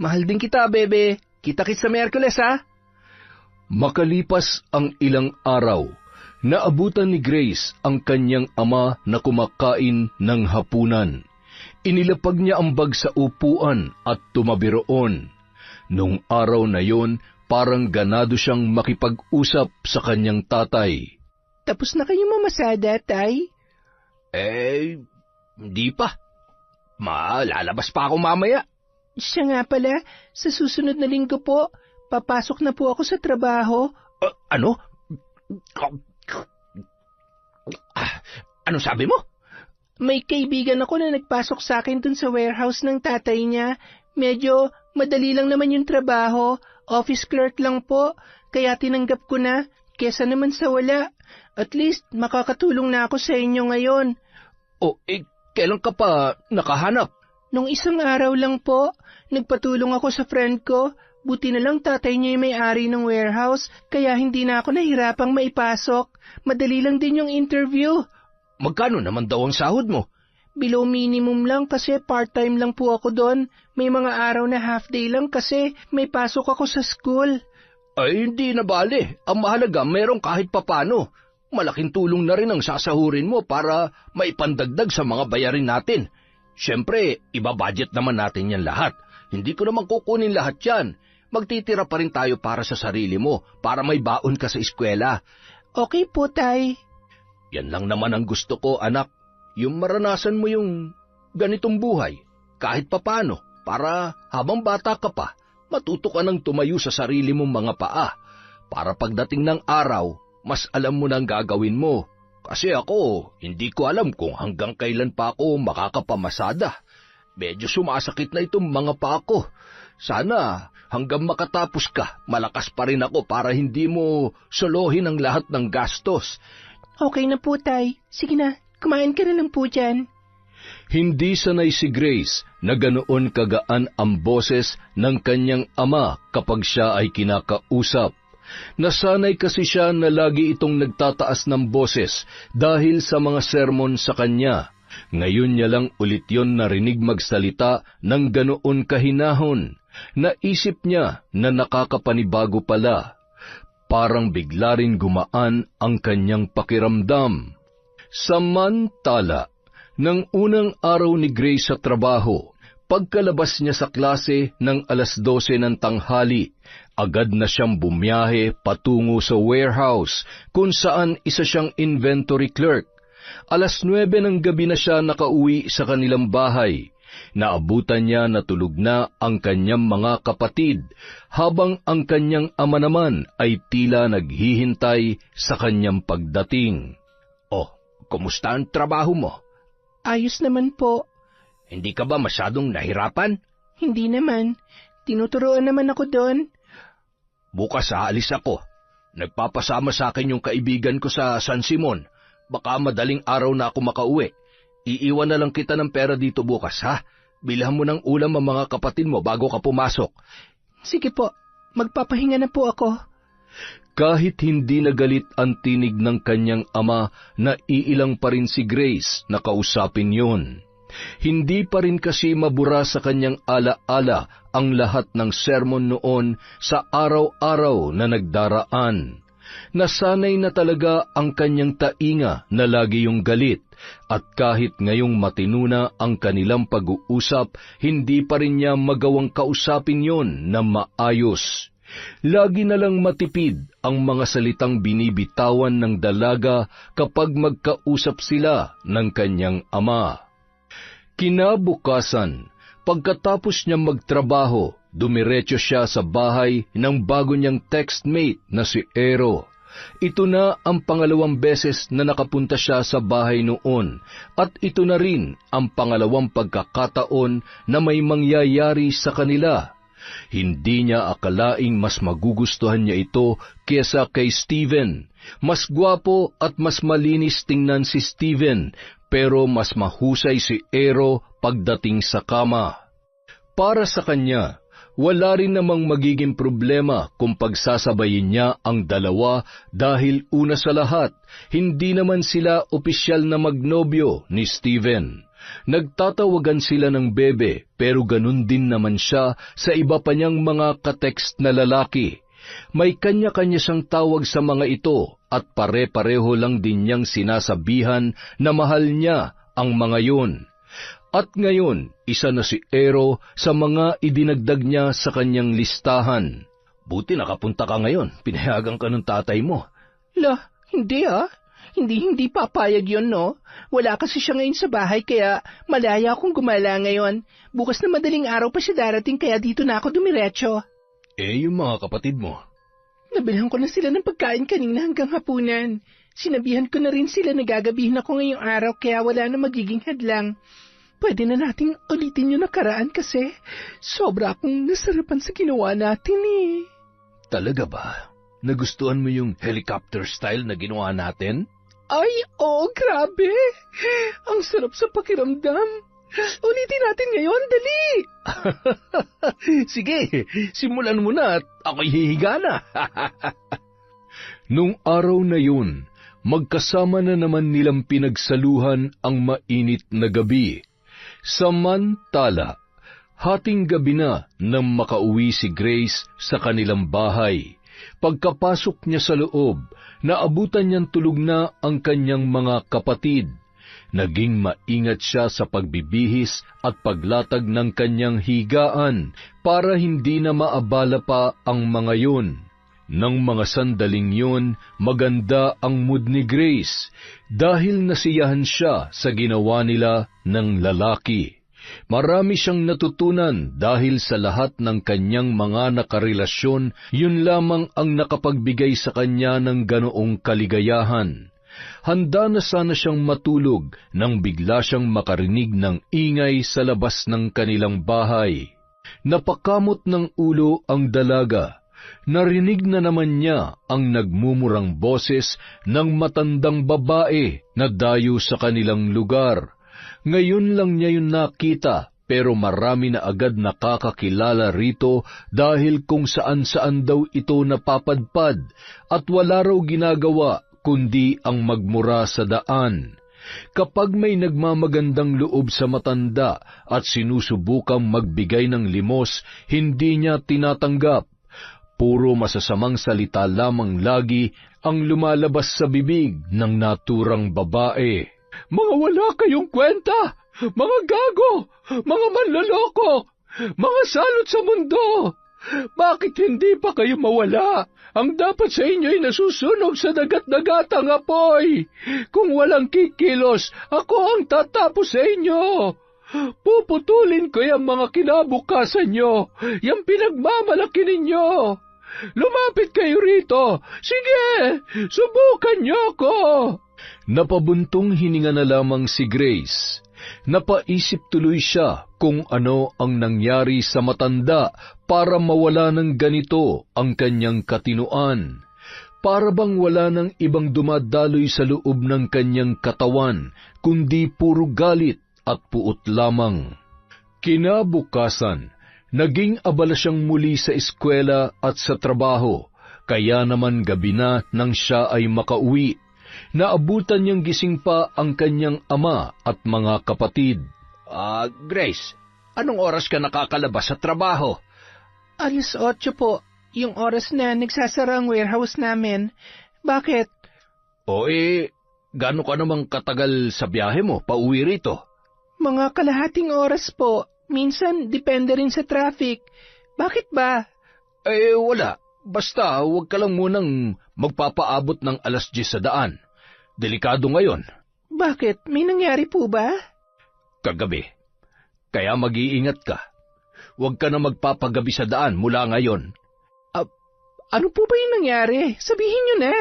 Mahal din kita, bebe. Kita-kits sa Miyerkules, ha? Makalipas ang ilang araw, naabutan ni Grace ang kanyang ama na kumakain ng hapunan. Inilapag niya ang bag sa upuan at tumabi roon. Nung araw na yon, parang ganado siyang makipag-usap sa kanyang tatay. Tapos na kayo mamasada, tay? Hindi pa. Lalabas pa ako mamaya. Siya nga pala, sa susunod na linggo po, papasok na po ako sa trabaho. Ano? Ano sabi mo? May kaibigan ako na nagpasok sa akin dun sa warehouse ng tatay niya. Medyo madali lang naman yung trabaho. Office clerk lang po. Kaya tinanggap ko na, kesa naman sa wala. At least, makakatulong na ako sa inyo ngayon. Kailan ka pa nakahanap? Nung isang araw lang po, nagpatulong ako sa friend ko. Buti na lang tatay niya yung may-ari ng warehouse, kaya hindi na ako nahirapang maipasok. Madali lang din yung interview. Magkano naman daw ang sahod mo? Below minimum lang kasi part-time lang po ako doon. May mga araw na half-day lang kasi may pasok ako sa school. Ay, hindi na bale. Ang mahalaga, meron kahit papano. Malaking tulong na rin ang sasahurin mo para maipandagdag sa mga bayarin natin. Siyempre, iba-budget naman natin yan lahat. Hindi ko naman kukunin lahat yan. Magtitira pa rin tayo para sa sarili mo, para may baon ka sa eskwela. Okay po, Tay. Yan lang naman ang gusto ko, anak. Yung maranasan mo yung ganitong buhay, kahit papano, para habang bata ka pa, matuto ka nang tumayo sa sarili mong mga paa. Para pagdating ng araw, mas alam mo na ang gagawin mo. Kasi ako, hindi ko alam kung hanggang kailan pa ako makakapamasada. Medyo sumasakit na itong mga paa ko. Sana hanggang makatapos ka, malakas pa rin ako para hindi mo solohin ang lahat ng gastos. Okay na po, Tay. Sige na, kumain ka na lang po dyan. Hindi sanay si Grace na ganoon kagaan ang boses ng kanyang ama kapag siya ay kinakausap. Nasanay kasi siya na lagi itong nagtataas ng boses dahil sa mga sermon sa kanya. Ngayon niya lang ulit yon narinig magsalita ng ganoon kahinahon. Naisip niya na nakakapanibago pala. Parang bigla rin gumaan ang kanyang pakiramdam. Samantala, ng unang araw ni Grace sa trabaho, pagkalabas niya sa klase ng 12:00 ng tanghali, agad na siyang bumiyahe patungo sa warehouse kung saan isa siyang inventory clerk. 9:00 ng gabi na siya nakauwi sa kanilang bahay. Naabutan niya na tulog na ang kanyang mga kapatid, habang ang kanyang ama naman ay tila naghihintay sa kanyang pagdating. Kumusta ang trabaho mo? Ayos naman po. Hindi ka ba masyadong nahirapan? Hindi naman. Tinuturuan naman ako doon. Bukas aalis ako. Nagpapasama sa akin yung kaibigan ko sa San Simon. Baka madaling araw na ako makauwi. Iiwan na lang kita ng pera dito bukas, ha? Bilhan mo ng ulam ang mga kapatid mo bago ka pumasok. Sige po, magpapahinga na po ako. Kahit hindi nagalit ang tinig ng kanyang ama, naiilang pa rin si Grace na kausapin yun. Hindi pa rin kasi mabura sa kanyang ala-ala ang lahat ng sermon noon sa araw-araw na nagdaraan. Nasanay na talaga ang kanyang tainga na lagi yung galit, at kahit ngayong matino na ang kanilang pag-uusap, hindi pa rin niya magawang kausapin yon na maayos. Lagi na lang matipid ang mga salitang binibitawan ng dalaga kapag magkausap sila ng kanyang ama. Kinabukasan, pagkatapos niya magtrabaho, dumiretso siya sa bahay ng bago niyang textmate na si Ero. Ito na ang pangalawang beses na nakapunta siya sa bahay noon, at ito na rin ang pangalawang pagkakataon na may mangyayari sa kanila. Hindi niya akalaing mas magugustuhan niya ito kesa kay Steven. Mas gwapo at mas malinis tingnan si Steven, pero mas mahusay si Ero pagdating sa kama. Para sa kanya, wala rin namang magiging problema kung pagsasabayin niya ang dalawa dahil una sa lahat, hindi naman sila opisyal na magnobyo ni Steven. Nagtatawagan sila ng bebe, pero ganun din naman siya sa iba pa niyang mga katekst na lalaki. May kanya-kanya siyang tawag sa mga ito at pare-pareho lang din niyang sinasabihan na mahal niya ang mga yun. At ngayon, isa na si Ero sa mga idinagdag niya sa kanyang listahan. Buti nakapunta ka ngayon, pinayagan ka ng tatay mo. Hindi Hindi papayag yon, no? Wala kasi siya ngayon sa bahay kaya malaya akong gumala ngayon. Bukas na madaling araw pa siya darating kaya dito na ako dumiretso. Yung mga kapatid mo? Nabilhan ko na sila ng pagkain kanina hanggang hapunan. Sinabihan ko na rin sila na gagabihin ako ngayong araw kaya wala na magiging hadlang. Pwede na nating ulitin yung nakaraan kasi sobra akong nasarapan sa ginawa natin eh. Talaga ba? Nagustuhan mo yung helicopter style na ginawa natin? Ay, oo, grabe. Ang sarap sa pakiramdam. Ulitin natin ngayon, dali. Sige, simulan mo na at ako'y hihiga na. Nung araw na yun, magkasama na naman nilang pinagsaluhan ang mainit na gabi. Samantala, hating gabi na nang makauwi si Grace sa kanilang bahay. Pagkapasok niya sa loob, naabutan niyang tulog na ang kanyang mga kapatid. Naging maingat siya sa pagbibihis at paglatag ng kanyang higaan para hindi na maabala pa ang mga yun. Nang mga sandaling yun, maganda ang mood ni Grace dahil nasiyahan siya sa ginawa nila ng lalaki. Marami siyang natutunan dahil sa lahat ng kanyang mga nakarelasyon, yun lamang ang nakapagbigay sa kanya ng ganoong kaligayahan. Handa na sana siyang matulog nang bigla siyang makarinig ng ingay sa labas ng kanilang bahay. Napakamot ng ulo ang dalaga. Narinig na naman niya ang nagmumurang boses ng matandang babae na dayo sa kanilang lugar. Ngayon lang niya yun nakita, pero marami na agad nakakakilala rito dahil kung saan-saan daw ito napapadpad at wala raw ginagawa kundi ang magmura sa daan. Kapag may nagmamagandang loob sa matanda at sinusubukang magbigay ng limos, hindi niya tinatanggap. Puro masasamang salita lamang lagi ang lumalabas sa bibig ng naturang babae. Mga wala kayong kwenta! Mga gago! Mga manloloko! Mga salot sa mundo! Bakit hindi pa kayo mawala? Ang dapat sa inyo ay nasusunog sa dagat-dagatang apoy. Kung walang kikilos, ako ang tatapos sa inyo. Puputulin ko yung mga kinabukasan nyo, yung pinagmamalaki ninyo. Lumapit kayo rito. Sige, subukan nyo ako. Napabuntong hininga na lamang si Grace. Napaisip tuloy siya kung ano ang nangyari sa matanda para mawala ng ganito ang kanyang katinuan. Para bang wala ng ibang dumadaloy sa loob ng kanyang katawan, kundi puro galit at puot lamang. Kinabukasan, naging abala siyang muli sa eskwela at sa trabaho, kaya naman gabi na nang siya ay makauwi. Naabutan niyang gising pa ang kanyang ama at mga kapatid. Grace, anong oras ka nakakalabas sa trabaho? 8:00 po, yung oras na nagsasara ang warehouse namin. Bakit? Gaano ka namang katagal sa biyahe mo pauwi rito? Mga kalahating oras po. Minsan, depende rin sa traffic. Bakit ba? Wala. Basta, huwag ka lang munang magpapaabot ng 10:00 sa daan. Delikado ngayon. Bakit? May nangyari po ba? Kagabi. Kaya mag-iingat ka. Huwag ka na magpapagabi sa daan mula ngayon. Ano po ba yung nangyari? Sabihin niyo na.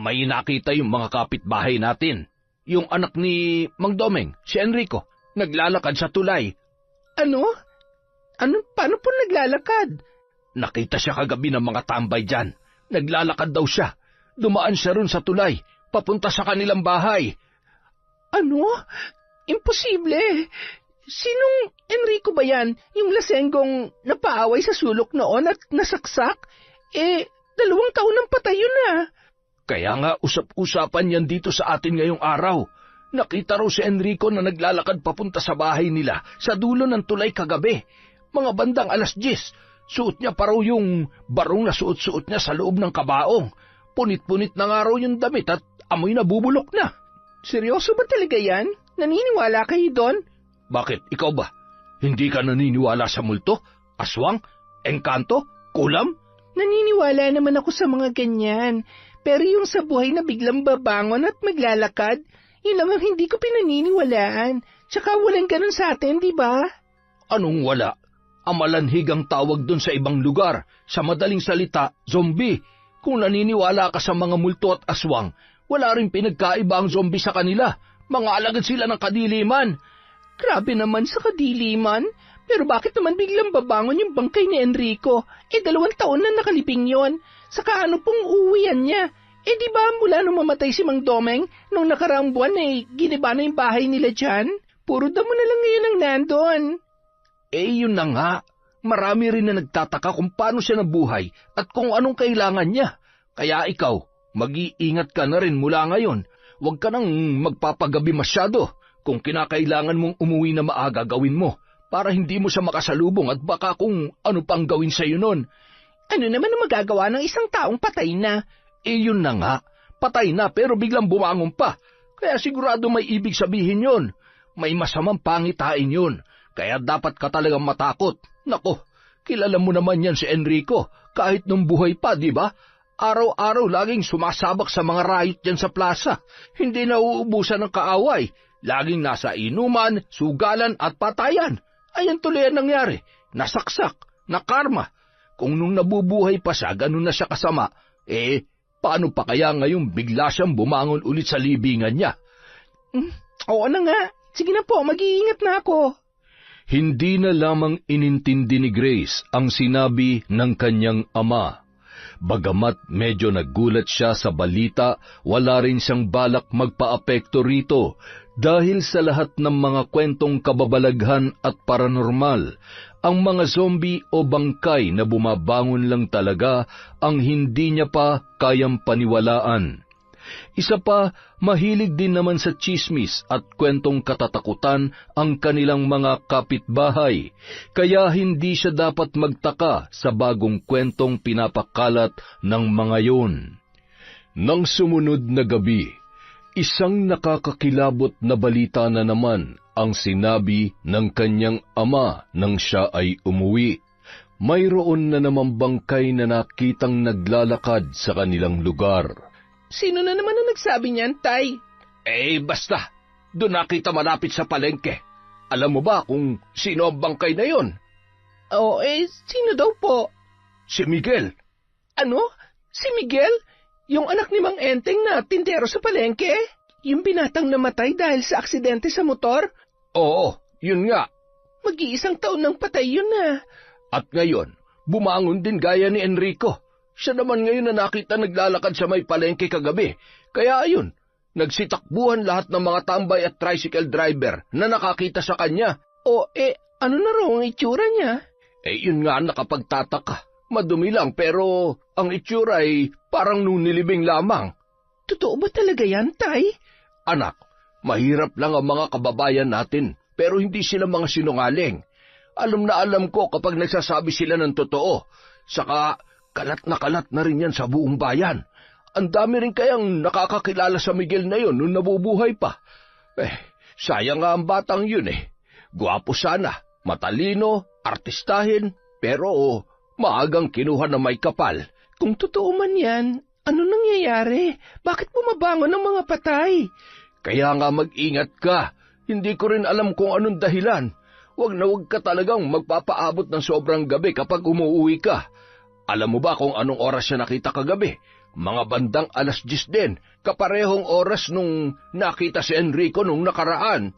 May nakita yung mga kapitbahay natin. Yung anak ni Mang Domeng, si Enrico, naglalakad sa tulay. Ano? Paano po naglalakad? Nakita siya kagabi ng mga tambay dyan. Naglalakad daw siya. Dumaan siya ron sa tulay, papunta sa kanilang bahay. Ano? Imposible. Sinong Enrico ba yan? Yung lasenggong napaaway sa sulok noon at nasaksak? 2 taon nang patay yun na. Kaya nga usap-usapan yan dito sa atin ngayong araw. Nakita raw si Enrico na naglalakad papunta sa bahay nila sa dulo ng tulay kagabi. Mga bandang 10:00. Suot niya pa raw yung barong na suot-suot niya sa loob ng kabaong. Punit-punit na nga raw yung damit at amoy na bubulok na. Seryoso ba talaga yan? Naniniwala kayo doon? Bakit? Ikaw ba? Hindi ka naniniwala sa multo? Aswang? Engkanto? Kulam? Naniniwala naman ako sa mga ganyan. Pero yung sa buhay na biglang babangon at maglalakad, yun lang ang hindi ko pinaniniwalaan. Tsaka walang ganun sa atin, di ba? Anong wala? Amalanhig ang tawag dun sa ibang lugar. Sa madaling salita, zombie. Kung naniniwala ka sa mga multo at aswang, wala rin pinagkaiba ang zombie sa kanila. Mga alagad sila ng kadiliman. Grabe naman sa kadiliman. Pero bakit naman biglang babangon yung bangkay ni Enrico? 2 taon na nakaliping yon. Saka ano pong uwian niya? Di ba mula nung mamatay si Mang Domeng, nung nakaraang buwan giniba na yung bahay nila dyan? Puro damo na lang ngayon ang nandun. Yun na nga. Marami rin na nagtataka kung paano siya nabuhay at kung anong kailangan niya. Kaya ikaw, mag-iingat ka na rin mula ngayon. Huwag ka nang magpapagabi masyado. Kung kinakailangan mong umuwi na maaga, gawin mo para hindi mo siya makasalubong at baka kung ano pang gawin sa'yo nun. Ano naman ang magagawa ng isang taong patay na? Yun na nga. Patay na pero biglang bumangon pa. Kaya sigurado may ibig sabihin yun. May masamang pangitain yun. Kaya dapat ka talagang matakot. Nako, kilala mo naman yan si Enrico. Kahit nung buhay pa, di ba? Araw-araw laging sumasabak sa mga riot yan sa plaza. Hindi nauubusan ng kaaway. Laging nasa inuman, sugalan at patayan. Ayan tuloy ang nangyari. Nasaksak, nakarma. Kung nung nabubuhay pa siya, ganun na siya kasama, paano pa kaya ngayon bigla siyang bumangon ulit sa libingan niya? Oo na nga. Sige na po, mag-iingat na ako. Hindi na lamang inintindi ni Grace ang sinabi ng kanyang ama. Bagamat medyo nagulat siya sa balita, wala rin siyang balak magpaapekto rito dahil sa lahat ng mga kwentong kababalaghan at paranormal, ang mga zombie o bangkay na bumabangon lang talaga ang hindi niya pa kayang paniwalaan. Isa pa, mahilig din naman sa tsismis at kwentong katatakutan ang kanilang mga kapitbahay, kaya hindi siya dapat magtaka sa bagong kwentong pinapakalat ng mga yon. Nang sumunod na gabi, isang nakakakilabot na balita na naman ang sinabi ng kanyang ama nang siya ay umuwi. Mayroon na namang bangkay na nakitang naglalakad sa kanilang lugar. Sino na naman ang nagsabi niyan, Tay? Basta. Doon nakita malapit sa palengke. Alam mo ba kung sino ang bangkay na yon? Sino daw po? Si Miguel. Ano? Si Miguel? Yung anak ni Mang Enteng na tindero sa palengke? Yung binatang namatay dahil sa aksidente sa motor? Oo, yun nga. Mag-iisang taon nang patay yun na. At ngayon, bumangon din gaya ni Enrico. Siya naman ngayon na nakita naglalakad sa may palengke kagabi. Kaya ayun, nagsitakbuhan lahat ng mga tambay at tricycle driver na nakakita sa kanya. Ano na raw ang itsura niya? Yun nga nakapagtataka. Madumi lang pero ang itsura ay parang nung nilibing lamang. Totoo ba talaga yan, Tay? Anak, mahirap lang ang mga kababayan natin pero hindi sila mga sinungaling. Alam na alam ko kapag nagsasabi sila ng totoo. Saka kalat na rin yan sa buong bayan. Ang dami rin kayang nakakakilala sa Miguel na yun nung nabubuhay pa. Sayang nga ang batang yun Gwapo sana, matalino, artistahin, pero maagang kinuha na may kapal. Kung totoo man yan, ano nangyayari? Bakit bumabangon ng mga patay? Kaya nga mag-ingat ka. Hindi ko rin alam kung anong dahilan. Huwag na huwag ka talagang magpapaabot ng sobrang gabi kapag umuwi ka. Alam mo ba kung anong oras siya nakita kagabi? Mga bandang 10:00 din, kaparehong oras nung nakita si Enrico nung nakaraan.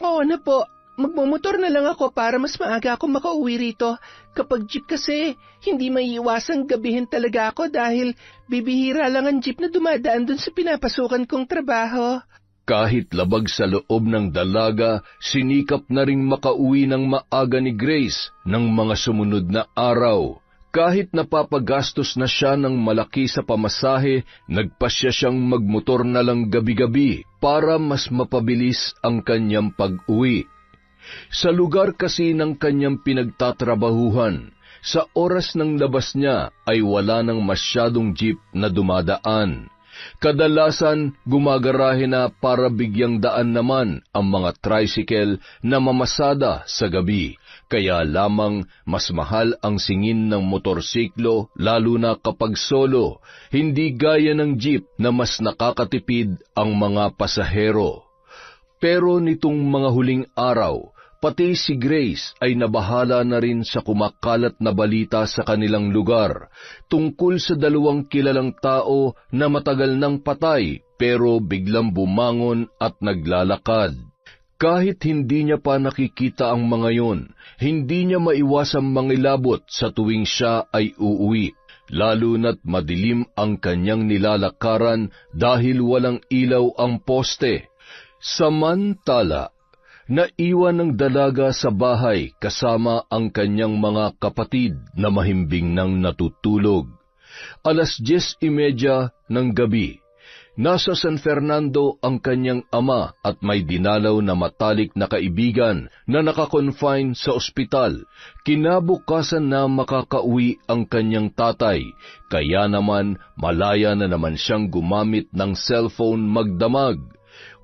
Oo na po, magmumotor na lang ako para mas maaga ako makauwi rito. Kapag jeep kasi, hindi maiiwasang gabihin talaga ako dahil bibihira lang ang jeep na dumadaan dun sa pinapasukan kong trabaho. Kahit labag sa loob ng dalaga, sinikap na ring makauwi ng maaga ni Grace ng mga sumunod na araw. Kahit napapagastos na siya ng malaki sa pamasahe, nagpasya siyang magmotor na lang gabi-gabi para mas mapabilis ang kanyang pag-uwi. Sa lugar kasi ng kanyang pinagtatrabahuhan, sa oras ng labas niya ay wala nang masyadong jeep na dumadaan. Kadalasan gumagarahe na para bigyang daan naman ang mga tricycle na mamasada sa gabi, kaya lamang mas mahal ang singin ng motorsiklo lalo na kapag solo, hindi gaya ng jeep na mas nakakatipid ang mga pasahero. Pero nitong mga huling araw, pati si Grace ay nabahala na rin sa kumakalat na balita sa kanilang lugar tungkol sa 2 kilalang tao na matagal nang patay pero biglang bumangon at naglalakad. Kahit hindi niya pa nakikita ang mga yon, hindi niya maiwasang mangilabot sa tuwing siya ay uuwi, lalo na't madilim ang kanyang nilalakaran dahil walang ilaw ang poste. Samantala, naiwan ng dalaga sa bahay kasama ang kanyang mga kapatid na mahimbing nang natutulog. 10:30 ng gabi, nasa San Fernando ang kanyang ama at may dinalaw na matalik na kaibigan na nakakonfine sa ospital. Kinabukasan na makakauwi ang kanyang tatay, kaya naman malaya na naman siyang gumamit ng cellphone magdamag.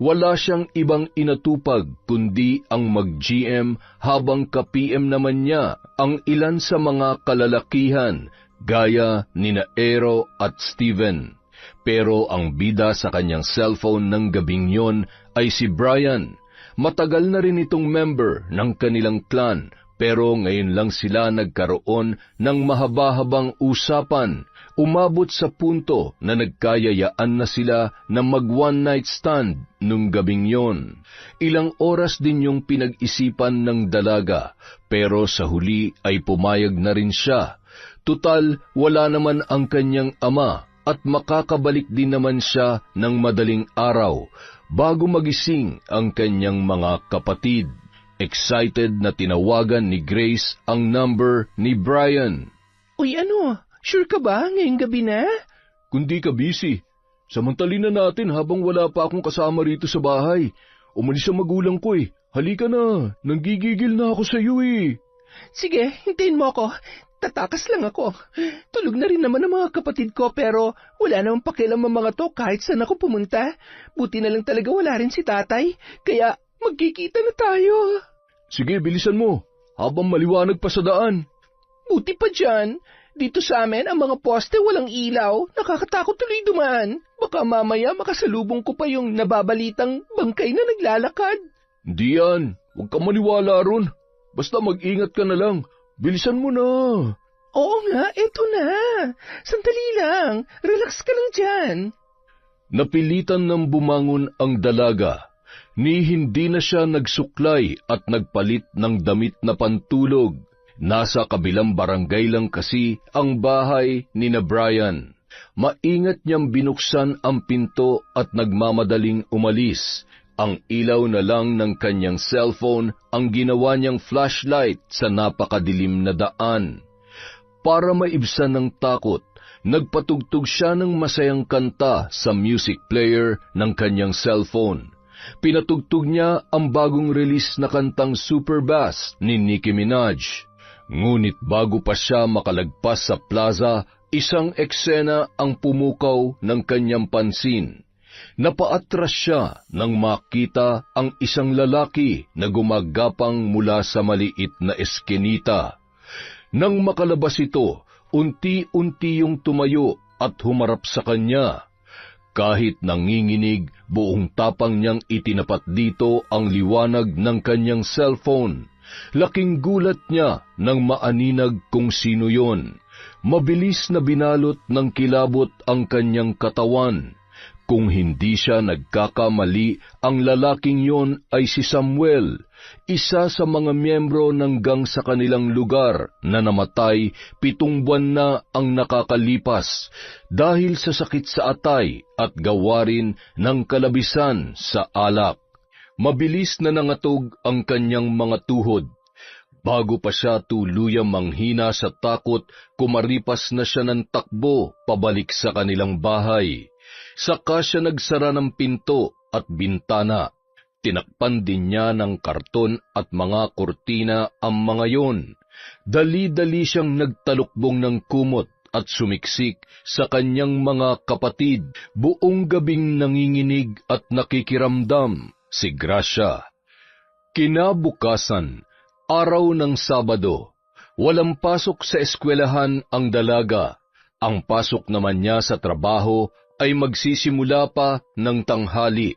Wala siyang ibang inatupag kundi ang mag-GM habang ka-PM naman niya ang ilan sa mga kalalakihan gaya nina Aero at Steven. Pero ang bida sa kanyang cellphone ng gabing yon ay si Brian. Matagal na rin itong member ng kanilang clan, pero ngayon lang sila nagkaroon ng mahaba-habang usapan. Umabot sa punto na nagkayayaan na sila na mag-one-night stand nung gabing yon. Ilang oras din yung pinag-isipan ng dalaga, pero sa huli ay pumayag na rin siya. Tutal, wala naman ang kanyang ama at makakabalik din naman siya ng madaling araw bago magising ang kanyang mga kapatid. Excited na tinawagan ni Grace ang number ni Brian. Uy, ano? Sure ka ba? Ngayong gabi na? Kundi ka busy. Samantalin na natin habang wala pa akong kasama rito sa bahay. Umalis ang magulang ko eh. Halika na, nanggigigil na ako sa iyo eh. Sige, hintayin mo ako. Tatakas lang ako. Tulog na rin naman ang mga kapatid ko pero wala namang pakialam ang mga to kahit saan ako pumunta. Buti na lang talaga wala rin si tatay. Kaya magkikita na tayo. Sige, bilisan mo. Habang maliwanag pa sa daan. Buti pa dyan. Dito sa amin, ang mga poste walang ilaw. Nakakatakot tuloy dumaan. Baka mamaya makasalubong ko pa yung nababalitang bangkay na naglalakad. Hindi yan. Huwag kang maniwala ron. Basta mag-ingat ka na lang. Bilisan mo na. Oo nga, eto na. Sandali lang. Relax ka lang dyan. Napilitan ng bumangon ang dalaga. Ni hindi na siya nagsuklay at nagpalit ng damit na pantulog. Nasa kabilang barangay lang kasi ang bahay ni na Brian. Maingat niyang binuksan ang pinto at nagmamadaling umalis. Ang ilaw na lang ng kanyang cellphone ang ginawa niyang flashlight sa napakadilim na daan. Para maibsan ng takot, nagpatugtog siya ng masayang kanta sa music player ng kanyang cellphone. Pinatugtog niya ang bagong release na kantang Super Bass ni Nicki Minaj. Ngunit bago pa siya makalagpas sa plaza, isang eksena ang pumukaw ng kanyang pansin. Napaatras siya nang makita ang isang lalaki na gumagapang mula sa maliit na eskinita. Nang makalabas ito, unti-unti yung tumayo at humarap sa kanya. Kahit nanginginig, buong tapang niyang itinapat dito ang liwanag ng kanyang cellphone. Laking gulat niya nang maaninag kung sino yon. Mabilis na binalot ng kilabot ang kanyang katawan. Kung hindi siya nagkakamali, ang lalaking yon ay si Samuel, isa sa mga miyembro ng gang sa kanilang lugar na namatay 7 buwan na ang nakakalipas dahil sa sakit sa atay at gawarin ng kalabisan sa alak. Mabilis na nangatog ang kanyang mga tuhod. Bago pa siya tuluyang manghina sa takot, kumaripas na siya ng takbo pabalik sa kanilang bahay. Saka siya nagsara ng pinto at bintana. Tinakpan din niya ng karton at mga kurtina ang mga yon. Dali-dali siyang nagtalukbong ng kumot at sumiksik sa kanyang mga kapatid, buong gabing nanginginig at nakikiramdam si Gracia. Kinabukasan, araw ng Sabado, walang pasok sa eskwelahan ang dalaga. Ang pasok naman niya sa trabaho ay magsisimula pa ng tanghali.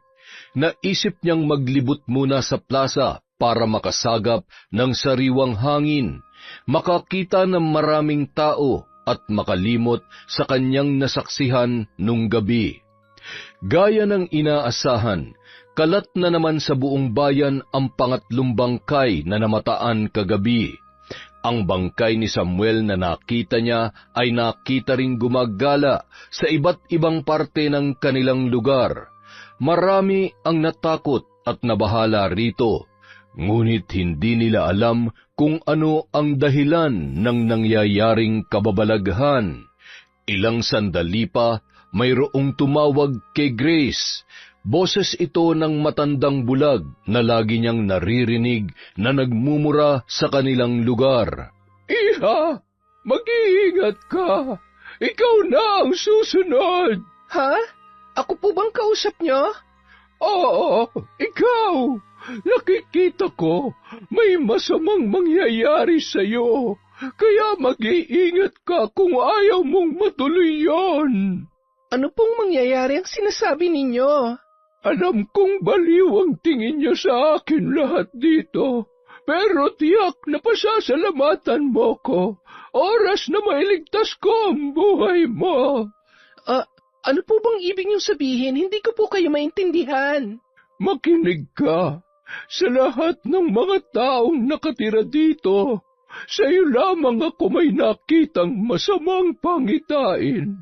Naisip niyang maglibot muna sa plaza para makasagap ng sariwang hangin, makakita ng maraming tao at makalimot sa kanyang nasaksihan nung gabi. Gaya ng inaasahan, kalat na naman sa buong bayan ang pangatlong bangkay na namataan kagabi. Ang bangkay ni Samuel na nakita niya ay nakita ring gumagala sa iba't ibang parte ng kanilang lugar. Marami ang natakot at nabahala rito, ngunit hindi nila alam kung ano ang dahilan ng nangyayaring kababalaghan. Ilang sandali pa, mayroong tumawag kay Grace. Boses ito ng matandang bulag na lagi niyang naririnig na nagmumura sa kanilang lugar. Iha, mag-iingat ka. Ikaw na ang susunod. Ha? Ako po bang kausap niyo? Oo, ikaw. Nakikita ko may masamang mangyayari sa'yo. Kaya mag-iingat ka kung ayaw mong matuloy yon. Ano pong mangyayari ang sinasabi ninyo? Alam kong baliw ang tingin niyo sa akin lahat dito, pero tiyak na pasasalamatan mo ko. Oras na mailigtas ko ang buhay mo. Ano po bang ibig niyong sabihin? Hindi ko po kayo maintindihan. Makinig ka. Sa lahat ng mga taong nakatira dito, sa iyo lamang ako may nakitang masamang pangitain.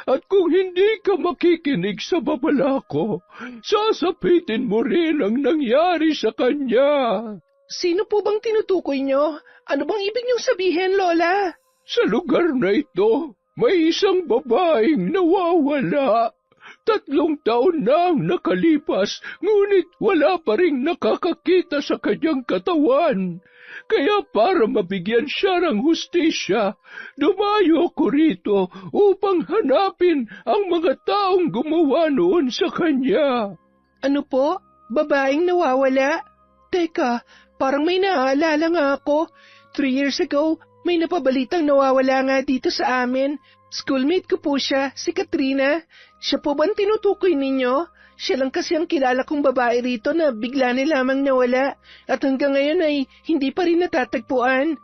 At kung hindi ka makikinig sa babala ko, sasapitin mo rin ang nangyari sa kanya. Sino po bang tinutukoy niyo? Ano bang ibig niyong sabihin, Lola? Sa lugar na ito, may isang babaeng nawawala. 3 taon na ang nakalipas, ngunit wala pa ring nakakakita sa kanyang katawan. Kaya para mabigyan siya ng hustisya, dumayo ko rito upang hanapin ang mga taong gumawa noon sa kanya. Ano po? Babaeng nawawala? Teka, parang may naaalala nga ako. 3 years ago, may napabalitang nawawala nga dito sa amin. Schoolmate ko po siya, si Katrina. Siya po ba ang tinutukoy ninyo? Siya lang kasi ang kilala kong babae rito na bigla na lamang nawala at hanggang ngayon ay hindi pa rin natatagpuan.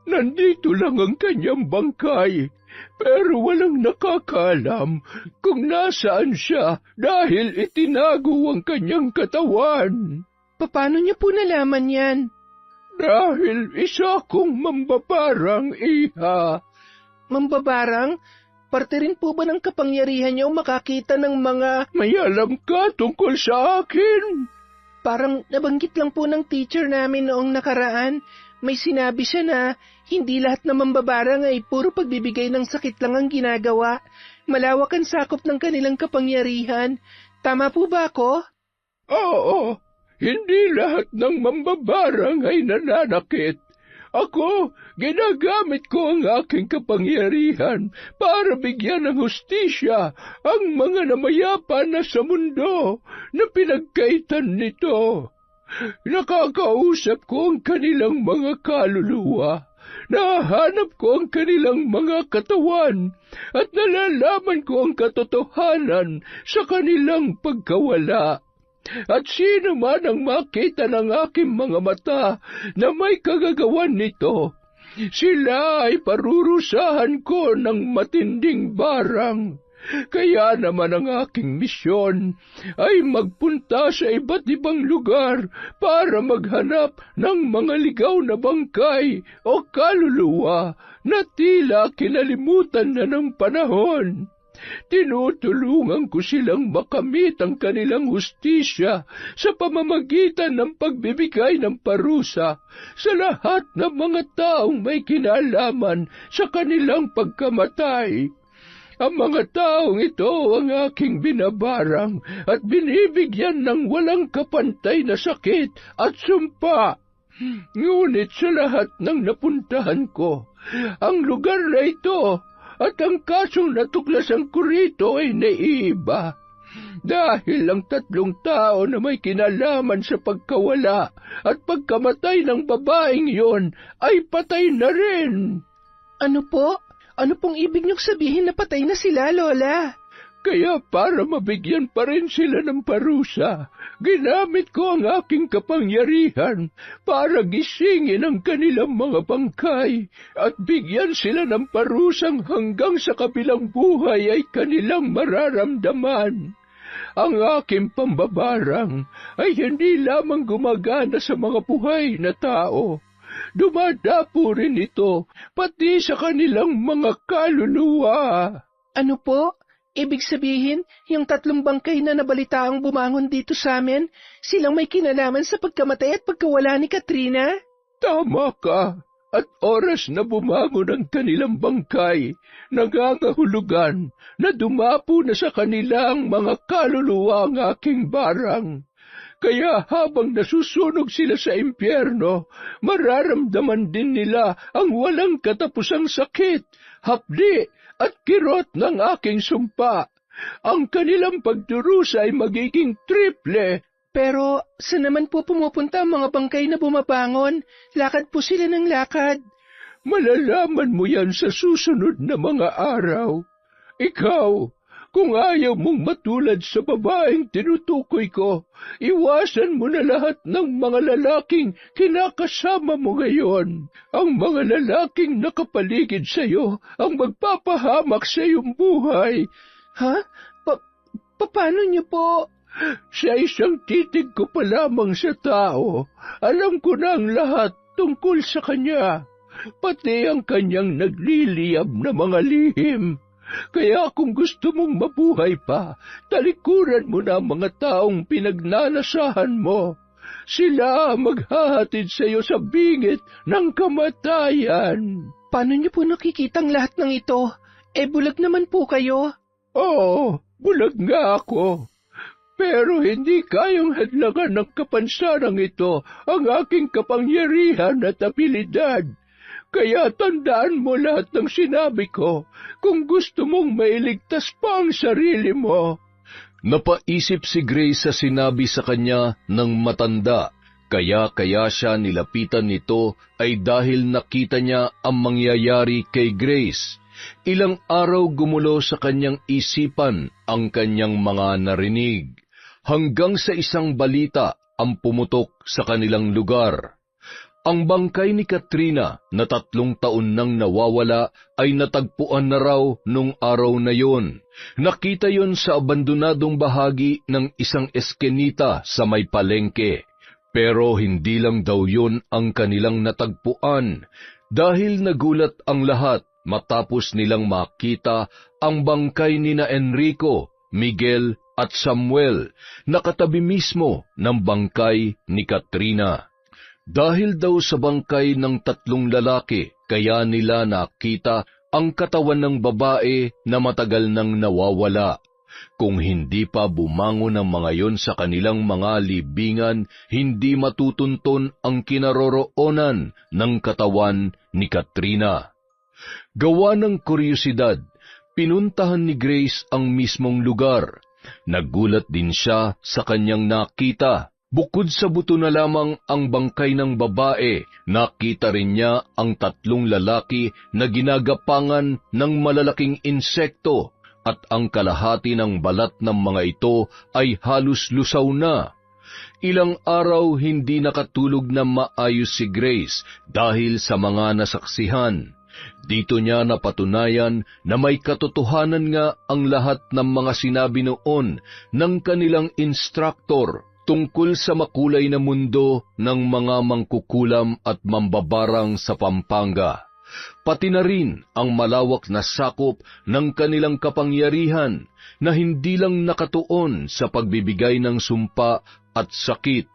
Nandito lang ang kanyang bangkay, pero walang nakakaalam kung nasaan siya dahil itinago ang kanyang katawan. Paano niyo po nalaman yan? Dahil isa kong mambabarang, iha. Mambabarang? Parte rin po ba ng kapangyarihan niyo makakita ng mga may alam ka tungkol sa akin? Parang nabanggit lang po ng teacher namin noong nakaraan. May sinabi siya na hindi lahat ng mambabarang ay puro pagbibigay ng sakit lang ang ginagawa. Malawak ang sakop ng kanilang kapangyarihan. Tama po ba ako? Oo, hindi lahat ng mambabarang ay nananakit. Ako, ginagamit ko ang aking kapangyarihan para bigyan ng hustisya ang mga namayapa na sa mundo na pinagkaitan nito. Nakakausap ko ang kanilang mga kaluluwa, nahanap ko ang kanilang mga katawan, at nalalaman ko ang katotohanan sa kanilang pagkawala. At sino man ang makita ng aking mga mata na may kagagawan nito, sila ay parurusahan ko ng matinding barang. Kaya naman ang aking misyon ay magpunta sa iba't ibang lugar para maghanap ng mga ligaw na bangkay o kaluluwa na tila kinalimutan na ng panahon. Tinutulungan ko silang makamit ang kanilang hustisya sa pamamagitan ng pagbibigay ng parusa sa lahat ng mga taong may kinalaman sa kanilang pagkamatay. Ang mga taong ito ang aking binabarang at binibigyan ng walang kapantay na sakit at sumpa. Ngunit sa lahat ng napuntahan ko, ang lugar na ito at ang kasong natuklasan ko rito ay naiiba. Dahil ang 3 tao na may kinalaman sa pagkawala at pagkamatay ng babaeng yon ay patay na rin. Ano po? Ano pong ibig niyong sabihin na patay na sila, Lola? Kaya para mabigyan pa rin sila ng parusa, ginamit ko ang aking kapangyarihan para gisingin ang kanilang mga bangkay at bigyan sila ng parusang hanggang sa kabilang buhay ay kanilang mararamdaman. Ang aking pambabarang ay hindi lamang gumagana sa mga buhay na tao. Dumadapo rin ito pati sa kanilang mga kaluluwa. Ano po? Ibig sabihin, yung 3 bangkay na nabalitaang bumangon dito sa amin, silang may kinalaman sa pagkamatay at pagkawala ni Katrina? Tama ka. At oras na bumangon ang kanilang bangkay, nangangahulugan na dumapo na sa kanilang mga kaluluwa ang aking barang. Kaya habang nasusunog sila sa impyerno, mararamdaman din nila ang walang katapusang sakit, hapdi at kirot ng aking sumpa. Ang kanilang pagdurusa ay magiging triple. Pero saan naman po pumupunta ang mga bangkay na bumabangon? Lakad po sila ng lakad. Malalaman mo yan sa susunod na mga araw. Ikaw, kung ayaw mong matulad sa babaeng tinutukoy ko, iwasan mo na lahat ng mga lalaking kinakasama mo ngayon. Ang mga lalaking nakapaligid sa iyo ang magpapahamak sa iyong buhay. Ha? Paano niyo po? Sa isang titig ko pa lamang sa tao, alam ko na ang lahat tungkol sa kanya, pati ang kanyang nagliliyab na mga lihim. Kaya kung gusto mong mabuhay pa, talikuran mo na ang mga taong pinagnanasahan mo. Sila maghahatid sa iyo sa bingit ng kamatayan. Paano niyo po nakikitang lahat ng ito? Bulag naman po kayo. Oo, bulag nga ako. Pero hindi kayang hadlangan ng kapansarang ito ang aking kapangyarihan at abilidad. Kaya tandaan mo lahat ng sinabi ko kung gusto mong mailigtas pa ang sarili mo. Napaisip si Grace sa sinabi sa kanya ng matanda, kaya siya nilapitan nito ay dahil nakita niya ang mangyayari kay Grace. Ilang araw gumulo sa kanyang isipan ang kanyang mga narinig, hanggang sa isang balita ang pumutok sa kanilang lugar. Ang bangkay ni Katrina na 3 taon nang nawawala ay natagpuan na raw nung araw na yon. Nakita yon sa abandonadong bahagi ng isang eskenita sa may palengke. Pero hindi lang daw yon ang kanilang natagpuan, dahil nagulat ang lahat matapos nilang makita ang bangkay nina Enrico, Miguel at Samuel, nakatabi mismo ng bangkay ni Katrina. Dahil daw sa bangkay ng 3 lalaki, kaya nila nakita ang katawan ng babae na matagal nang nawawala. Kung hindi pa bumangon ang mga yon sa kanilang mga libingan, hindi matutunton ang kinaroroonan ng katawan ni Katrina. Gawa ng kuryosidad, pinuntahan ni Grace ang mismong lugar. Nagulat din siya sa kanyang nakita. Bukod sa buto na lamang ang bangkay ng babae, nakita rin niya ang 3 lalaki na ginagapangan ng malalaking insekto at ang kalahati ng balat ng mga ito ay halos lusaw na. Ilang araw hindi nakatulog na maayos si Grace dahil sa mga nasaksihan. Dito niya napatunayan na may katotohanan nga ang lahat ng mga sinabi noon ng kanilang instructor tungkol sa makulay na mundo ng mga mangkukulam at mambabarang sa Pampanga, pati na rin ang malawak na sakop ng kanilang kapangyarihan na hindi lang nakatuon sa pagbibigay ng sumpa at sakit.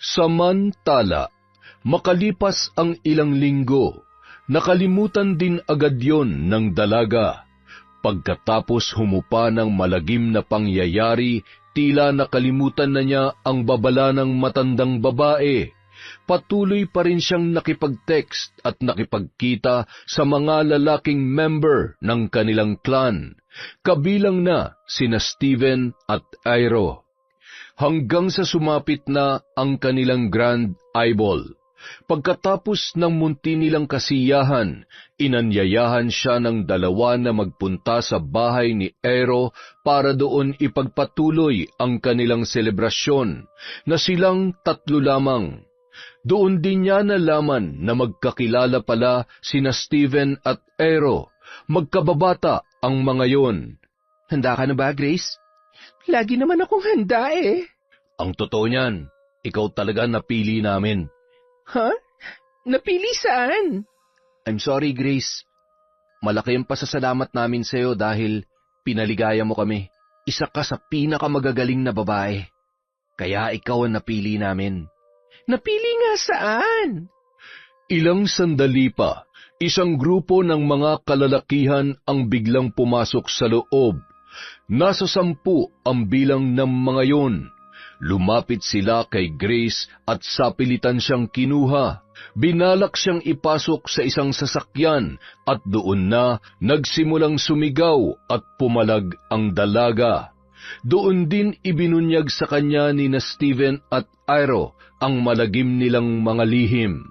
Samantala, makalipas ang ilang linggo, nakalimutan din agad yon ng dalaga. Pagkatapos humupa ng malagim na pangyayari, tila nakalimutan na niya ang babala ng matandang babae. Patuloy pa rin siyang nakipag-text at nakipagkita sa mga lalaking member ng kanilang clan, kabilang na sina Steven at Iro. Hanggang sa sumapit na ang kanilang Grand Eyeball. Pagkatapos ng munti nilang kasiyahan, inanyayahan siya ng dalawa na magpunta sa bahay ni Ero para doon ipagpatuloy ang kanilang selebrasyon, na silang tatlo lamang. Doon din niya nalaman na magkakilala pala sina Steven at Ero. Magkababata ang mga yon. Handa ka na ba, Grace? Lagi naman akong handa eh. Ang totoo niyan, ikaw talaga napili namin. Ha? Napili saan? I'm sorry, Grace. Malaki ang pasasalamat namin sa'yo dahil pinaligaya mo kami. Isa ka sa pinakamagagaling na babae. Kaya ikaw ang napili namin. Napili nga saan? Ilang sandali pa, isang grupo ng mga kalalakihan ang biglang pumasok sa loob. Nasa 10 ang bilang ng mga yon. Lumapit sila kay Grace at sapilitan siyang kinuha. Binalak siyang ipasok sa isang sasakyan at doon na nagsimulang sumigaw at pumalag ang dalaga. Doon din ibinunyag sa kanya ni na Steven at Iro ang malagim nilang mga lihim.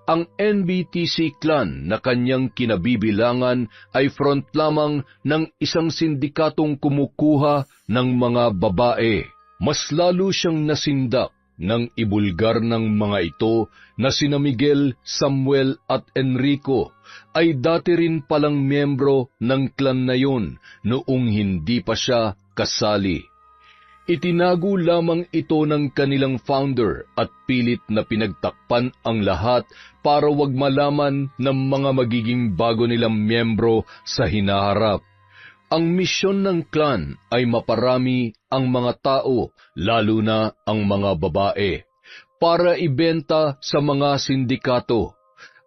Ang NBTC clan na kanyang kinabibilangan ay front lamang ng isang sindikatong kumukuha ng mga babae. Mas lalo siyang nasindak nang ibulgar ng mga ito na sina Miguel, Samuel at Enrico ay dati rin palang miyembro ng clan na yon noong hindi pa siya kasali. Itinago lamang ito ng kanilang founder at pilit na pinagtakpan ang lahat para wag malaman ng mga magiging bago nilang miyembro sa hinaharap. Ang misyon ng clan ay maparami ang mga tao, lalo na ang mga babae, para ibenta sa mga sindikato.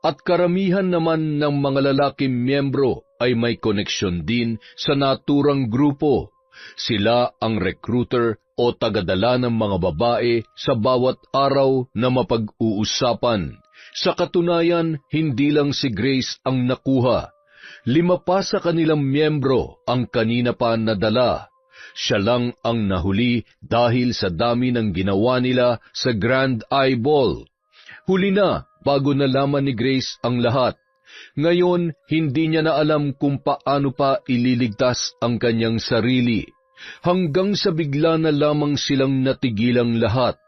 At karamihan naman ng mga lalaking miyembro ay may koneksyon din sa naturang grupo. Sila ang recruiter o tagadala ng mga babae sa bawat araw na mapag-uusapan. Sa katunayan, hindi lang si Grace ang nakuha. 5 pa sa kanilang miyembro ang kanina pa nadala. Siya lang ang nahuli dahil sa dami ng ginawa nila sa Grand Eyeball. Huli na bago nalaman ni Grace ang lahat. Ngayon, hindi niya na alam kung paano pa ililigtas ang kanyang sarili. Hanggang sa bigla na lamang silang natigilang lahat.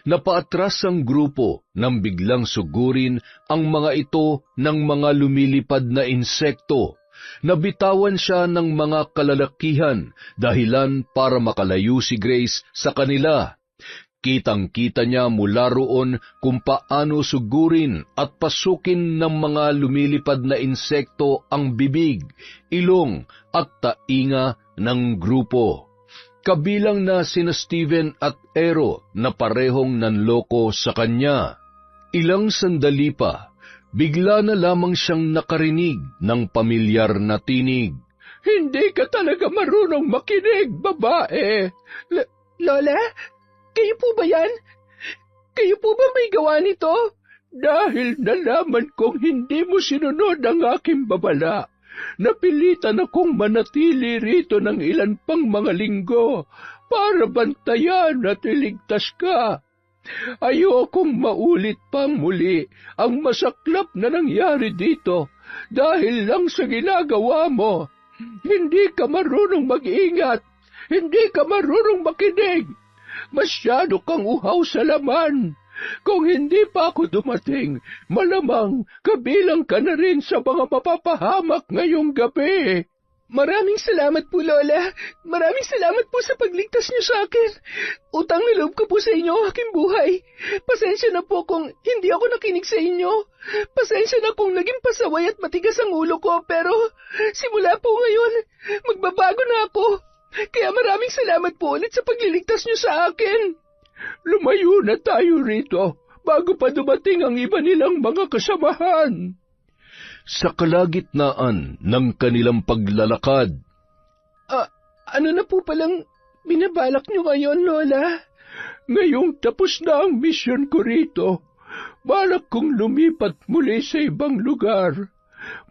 Napaatras ang grupo nang biglang sugurin ang mga ito ng mga lumilipad na insekto. Nabitawan siya ng mga kalalakihan dahilan para makalayo si Grace sa kanila. Kitang-kita niya mula roon kung paano sugurin at pasukin ng mga lumilipad na insekto ang bibig, ilong at tainga ng grupo. Kabilang na sina Steven at Ero na parehong nanloko sa kanya. Ilang sandali pa, bigla na lamang siyang nakarinig ng pamilyar na tinig. Hindi ka talaga marunong makinig, babae. Lola, kayo po ba yan? Kayo po ba may gawa nito? Dahil nalaman kong hindi mo sinunod ang aking babala. Napilitan akong manatili rito ng ilan pang mga linggo para bantayan at iligtas ka. Ayokong maulit pang muli ang masaklap na nangyari dito dahil lang sa ginagawa mo. Hindi ka marunong mag-ingat, hindi ka marunong makinig. Masyado kang uhaw sa laman. Kung hindi pa ako dumating, malamang kabilang ka na rin sa mga mapapahamak ngayong gabi. Maraming salamat po, Lola. Maraming salamat po sa pagligtas niyo sa akin. Utang na loob ko po sa inyo aking buhay. Pasensya na po kung hindi ako nakinig sa inyo. Pasensya na kung naging pasaway at matigas ang ulo ko, pero simula po ngayon, magbabago na ako. Kaya maraming salamat po ulit sa pagliligtas niyo sa akin. Lumayo na tayo rito bago pa dumating ang iba nilang mga kasamahan. Sa kalagitnaan ng kanilang paglalakad. Ano na po palang binabalak niyo ngayon, Lola? Ngayong tapos na ang misyon ko rito, balak kong lumipat muli sa ibang lugar.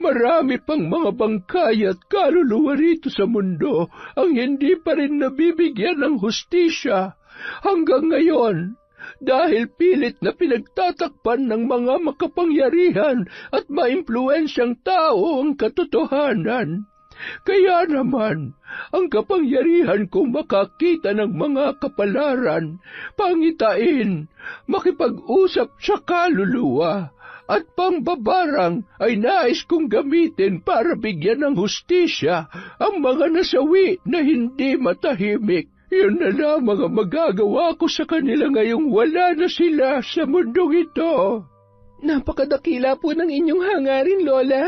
Marami pang mga bangkay at kaluluwa rito sa mundo ang hindi pa rin nabibigyan ng hustisya. Hanggang ngayon, dahil pilit na pinagtatakpan ng mga makapangyarihan at maimpluwensyang tao ang katotohanan. Kaya naman, ang kapangyarihan kong makakita ng mga kapalaran, pangitain, makipag-usap sa kaluluwa, at pangbabarang ay nais kong gamitin para bigyan ng hustisya ang mga nasawi na hindi matahimik. Yun na lamang ang magagawa ko sa kanila ngayong wala na sila sa mundong ito. Napakadakila po ng inyong hangarin, Lola.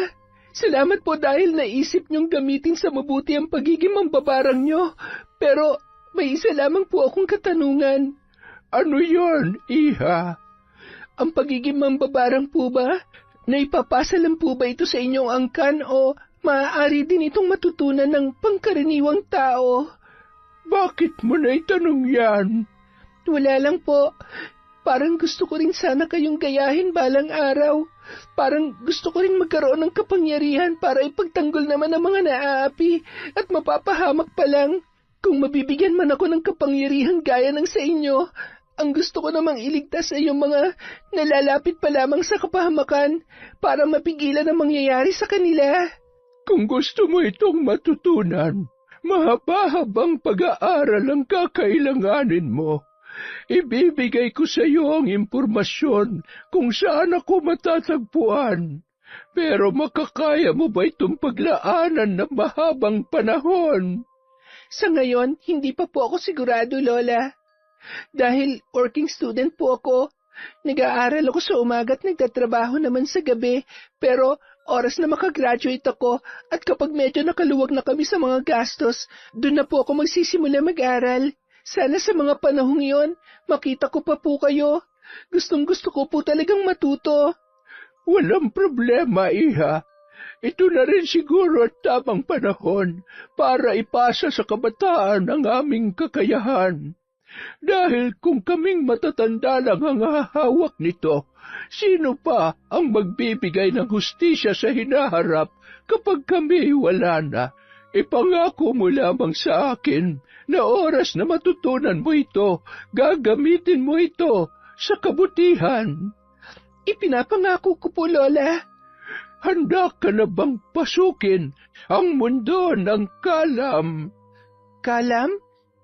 Salamat po dahil naisip niyong gamitin sa mabuti ang pagiging mambabarang niyo. Pero may isa lamang po akong katanungan. Ano yon, Iha? Ang pagiging mambabarang po ba? Naipapasa lang po ba ito sa inyong angkan o maaari din itong matutunan ng pangkaraniwang tao? Bakit mo na itanong yan? Wala lang po. Parang gusto ko rin sana kayong gayahin balang araw. Parang gusto ko rin magkaroon ng kapangyarihan para ipagtanggol naman ang mga naaapi at mapapahamak pa lang. Kung mabibigyan man ako ng kapangyarihan gaya ng sa inyo, ang gusto ko namang iligtas ay yung mga nalalapit pa lamang sa kapahamakan para mapigilan ang mangyayari sa kanila. Kung gusto mo itong matutunan, mahaba-habang pag-aaral ang kakailanganin mo. Ibibigay ko sa iyo ang impormasyon kung saan ako matatagpuan. Pero makakaya mo ba itong paglaanan ng mahabang panahon? Sa ngayon, hindi pa po ako sigurado, Lola. Dahil working student po ako, nag-aaral ako sa umaga at nagtatrabaho naman sa gabi, pero oras na makagraduate ako at kapag medyo nakaluwag na kami sa mga gastos, doon na po ako magsisimula mag-aral. Sana sa mga panahong iyon, makita ko pa po kayo. Gustong-gusto ko po talagang matuto. Walang problema, Iha. Ito na rin siguro at tamang panahon para ipasa sa kabataan ang aming kakayahan. Dahil kung kaming matatanda lang ang hahawak nito, sino pa ang magbibigay ng hustisya sa hinaharap kapag kami wala na? Ipangako mo lamang sa akin na oras na matutunan mo ito, gagamitin mo ito sa kabutihan. Ipinapangako ko po, Lola. Handa ka na bang pasukin ang mundo ng kalam? Kalam?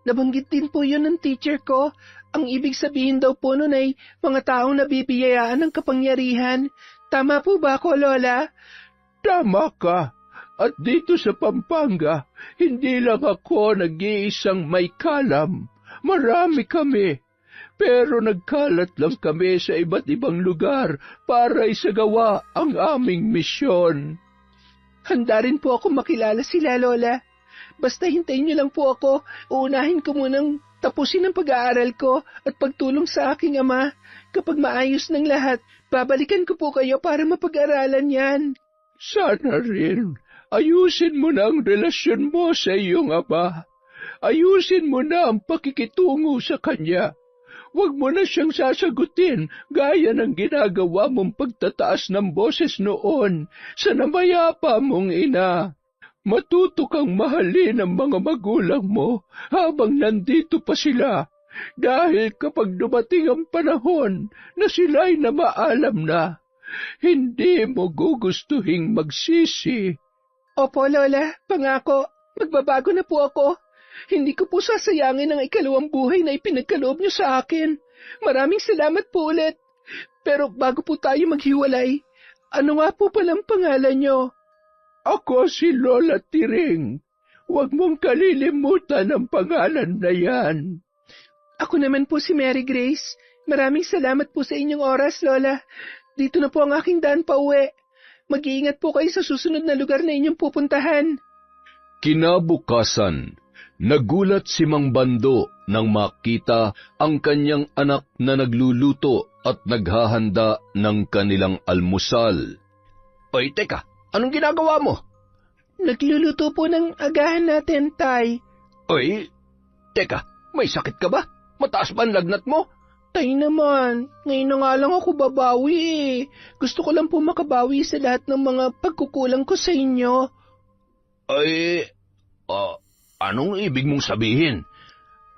Nabanggit din po yun ng teacher ko. Ang ibig sabihin daw po nun ay mga taong nabibiyayaan ng kapangyarihan. Tama po ba ako, Lola? Tama ka. At dito sa Pampanga, hindi lang ako nag-iisang may kalam. Marami kami. Pero nagkalat lang kami sa iba't ibang lugar para isagawa ang aming misyon. Handa rin po ako makilala sila, Lola. Basta hintayin niyo lang po ako. Uunahin ko munang tapusin ang pag-aaral ko at pagtulong sa aking ama. Kapag maayos ng lahat, babalikan ko po kayo para mapag-aralan yan. Sana rin. Ayusin mo na ang relasyon mo sa iyong ama. Ayusin mo na ang pakikitungo sa kanya. Huwag mo na siyang sasagutin gaya ng ginagawa mong pagtataas ng boses noon sa namayapa mong ina. Matuto kang mahalin ang mga magulang mo habang nandito pa sila. Dahil kapag dumating ang panahon na sila'y namaalam na, hindi mo gugustuhing magsisi. Opo, Lola, pangako, magbabago na po ako. Hindi ko po sasayangin ang ikalawang buhay na ipinagkaloob niyo sa akin. Maraming salamat po ulit. Pero bago po tayo maghiwalay, ano nga po palang pangalan niyo? Ako si Lola Tiring. Huwag mong kalilimutan ang pangalan na yan. Ako naman po si Mary Grace. Maraming salamat po sa inyong oras, Lola. Dito na po ang aking daan pa uwi. Mag-iingat po kayo sa susunod na lugar na inyong pupuntahan. Kinabukasan, nagulat si Mang Bando nang makita ang kanyang anak na nagluluto at naghahanda ng kanilang almusal. Oy, teka, anong ginagawa mo? Nagluluto po ng agahan natin, Tay. Oy, teka, may sakit ka ba? Mataas ba ang lagnat mo? Tay naman, ngayon na nga lang ako babawi eh. Gusto ko lang po makabawi sa lahat ng mga pagkukulang ko sa inyo. Ay, anong ibig mong sabihin?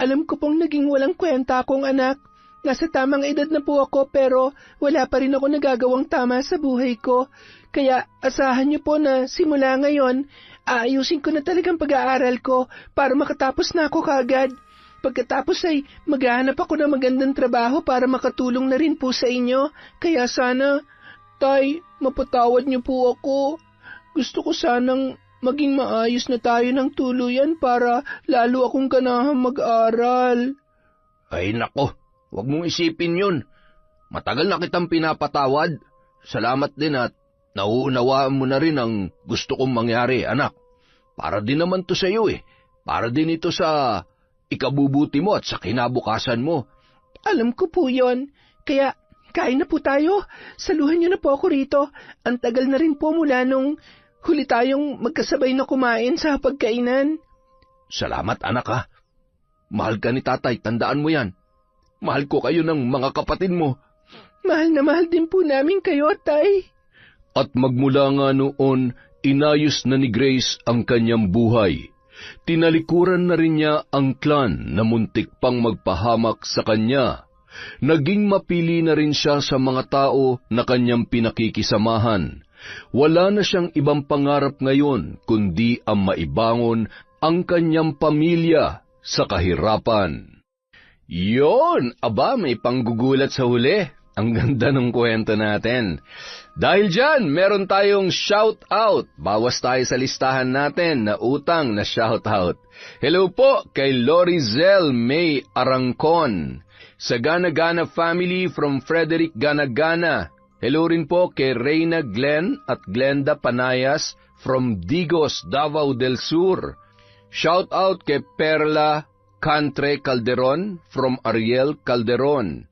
Alam ko pong naging walang kwenta akong anak. Nasa tamang edad na po ako pero wala pa rin ako nagagawang tama sa buhay ko. Kaya asahan niyo po na simula ngayon, aayusin ko na talagang pag-aaral ko para makatapos na ako kaagad. Pagkatapos ay maghahanap ako ng magandang trabaho para makatulong na rin po sa inyo. Kaya sana, Tay, mapatawad niyo po ako. Gusto ko sanang maging maayos na tayo ng tuluyan para lalo akong ganahang mag-aral. Ay nako, huwag mong isipin yun. Matagal na kitang pinapatawad. Salamat din at nauunawaan mo na rin ang gusto kong mangyari, anak. Para din naman to sa iyo eh. Para din ito sa ikabubuti mo at sa kinabukasan mo. Alam ko po yon. Kaya kain na po tayo. Saluhan niyo na po ako rito. Ang tagal na rin po mula nung huli tayong magkasabay na kumain sa pagkainan. Salamat anak ha. Mahal ka ni tatay, tandaan mo yan. Mahal ko kayo ng mga kapatid mo. Mahal na mahal din po namin kayo, Tay. At magmula nga noon, inayos na ni Grace ang kanyang buhay. Tinalikuran na rin niya ang clan na muntik pang magpahamak sa kanya. Naging mapili na rin siya sa mga tao na kanyang pinakikisamahan. Wala na siyang ibang pangarap ngayon kundi ang maibangon ang kanyang pamilya sa kahirapan. Yon! Aba, may panggugulat sa huli. Ang ganda ng kwento natin. Dahil dyan, meron tayong shout-out. Bawas tayo sa listahan natin na utang na shout-out. Hello po kay Lorizel May Arangcon, sa Gana-Gana family from Frederick Gana-Gana. Hello rin po kay Reyna Glenn at Glenda Panayas from Digos, Davao del Sur. Shout-out kay Perla Cantre Calderon from Ariel Calderon.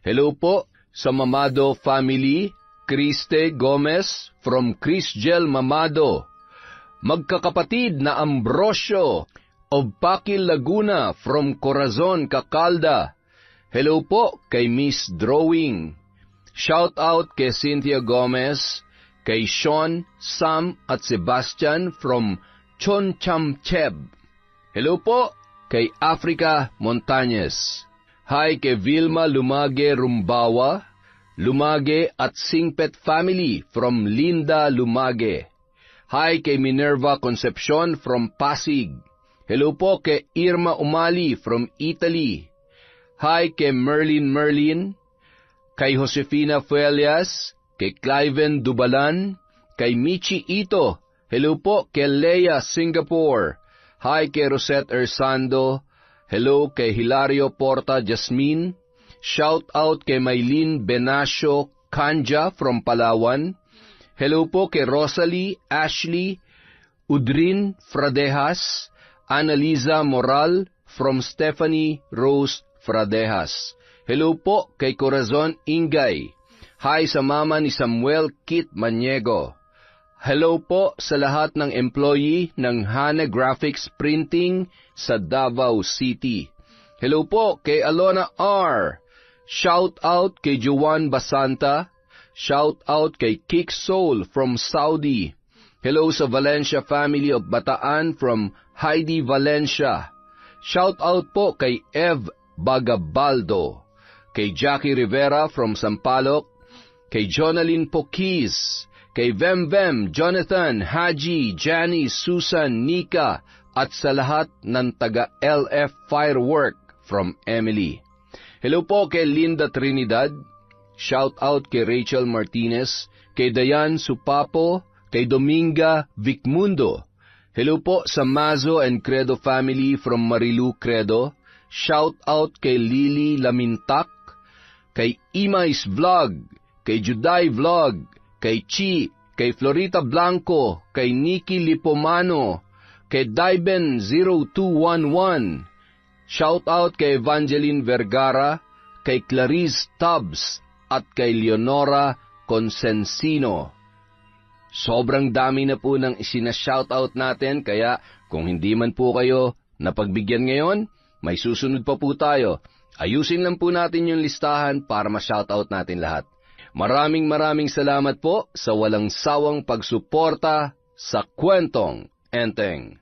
Hello po sa Mamado family, Criste Gomez from Crisgel Mamado. Magkakapatid na Ambrosio of Pakil Laguna from Corazon, Cacalda. Hello po kay Miss Drawing. Shout out kay Cynthia Gomez, kay Sean, Sam at Sebastian from Chonchamcheb. Hello po kay Africa Montañez. Hi kay Vilma Lumage Rumbawa, Lumage at Singpet family from Linda Lumage. Hi kay Minerva Concepcion from Pasig. Hello po kay Irma Umali from Italy. Hi kay Merlin, kay Josefina Fuelias, kay Cliven Dubalan, kay Michi Ito. Hello po kay Leia Singapore. Hi kay Rosette Ersando. Hello kay Hilario Porta Jasmine. Shout out kay Maylene Benasio Kanja from Palawan. Hello po kay Rosalie Ashley Udrin Fradejas. Annaliza Moral from Stephanie Rose Fradejas. Hello po kay Corazon Ingay. Hi sa mama ni Samuel Kit Maniego. Hello po sa lahat ng employee ng Hana Graphics Printing sa Davao City. Hello po kay Alona R. Shout out kay Juan Basanta. Shout out kay Kick Soul from Saudi. Hello sa Valencia family of Bataan from Heidi Valencia. Shout out po kay Ev Bagabaldo, kay Jackie Rivera from Sampaloc, kay Jonalyn Poquiz, kay Vem, Jonathan, Haji, Janice, Susan, Nika, at sa lahat ng taga-LF Firework from Emily. Hello po kay Linda Trinidad. Shout out kay Rachel Martinez, kay Dayan Supapo, kay Dominga Vicmundo. Hello po sa Mazo and Credo family from Marilu Credo. Shout out kay Lily Lamintak, kay Imais Vlog, kay Juday Vlog, kay Chi, kay Florita Blanco, kay Nikki Lipomano, kay Daiben 0211. Shout out kay Evangeline Vergara, kay Clarice Tubbs, at kay Leonora Consensino. Sobrang dami na po ng isina-shoutout natin, kaya kung hindi man po kayo napagbigyan ngayon, may susunod pa po tayo. Ayusin lang po natin yung listahan para ma-shoutout natin lahat. Maraming salamat po sa walang sawang pagsuporta sa Kwentong Enteng.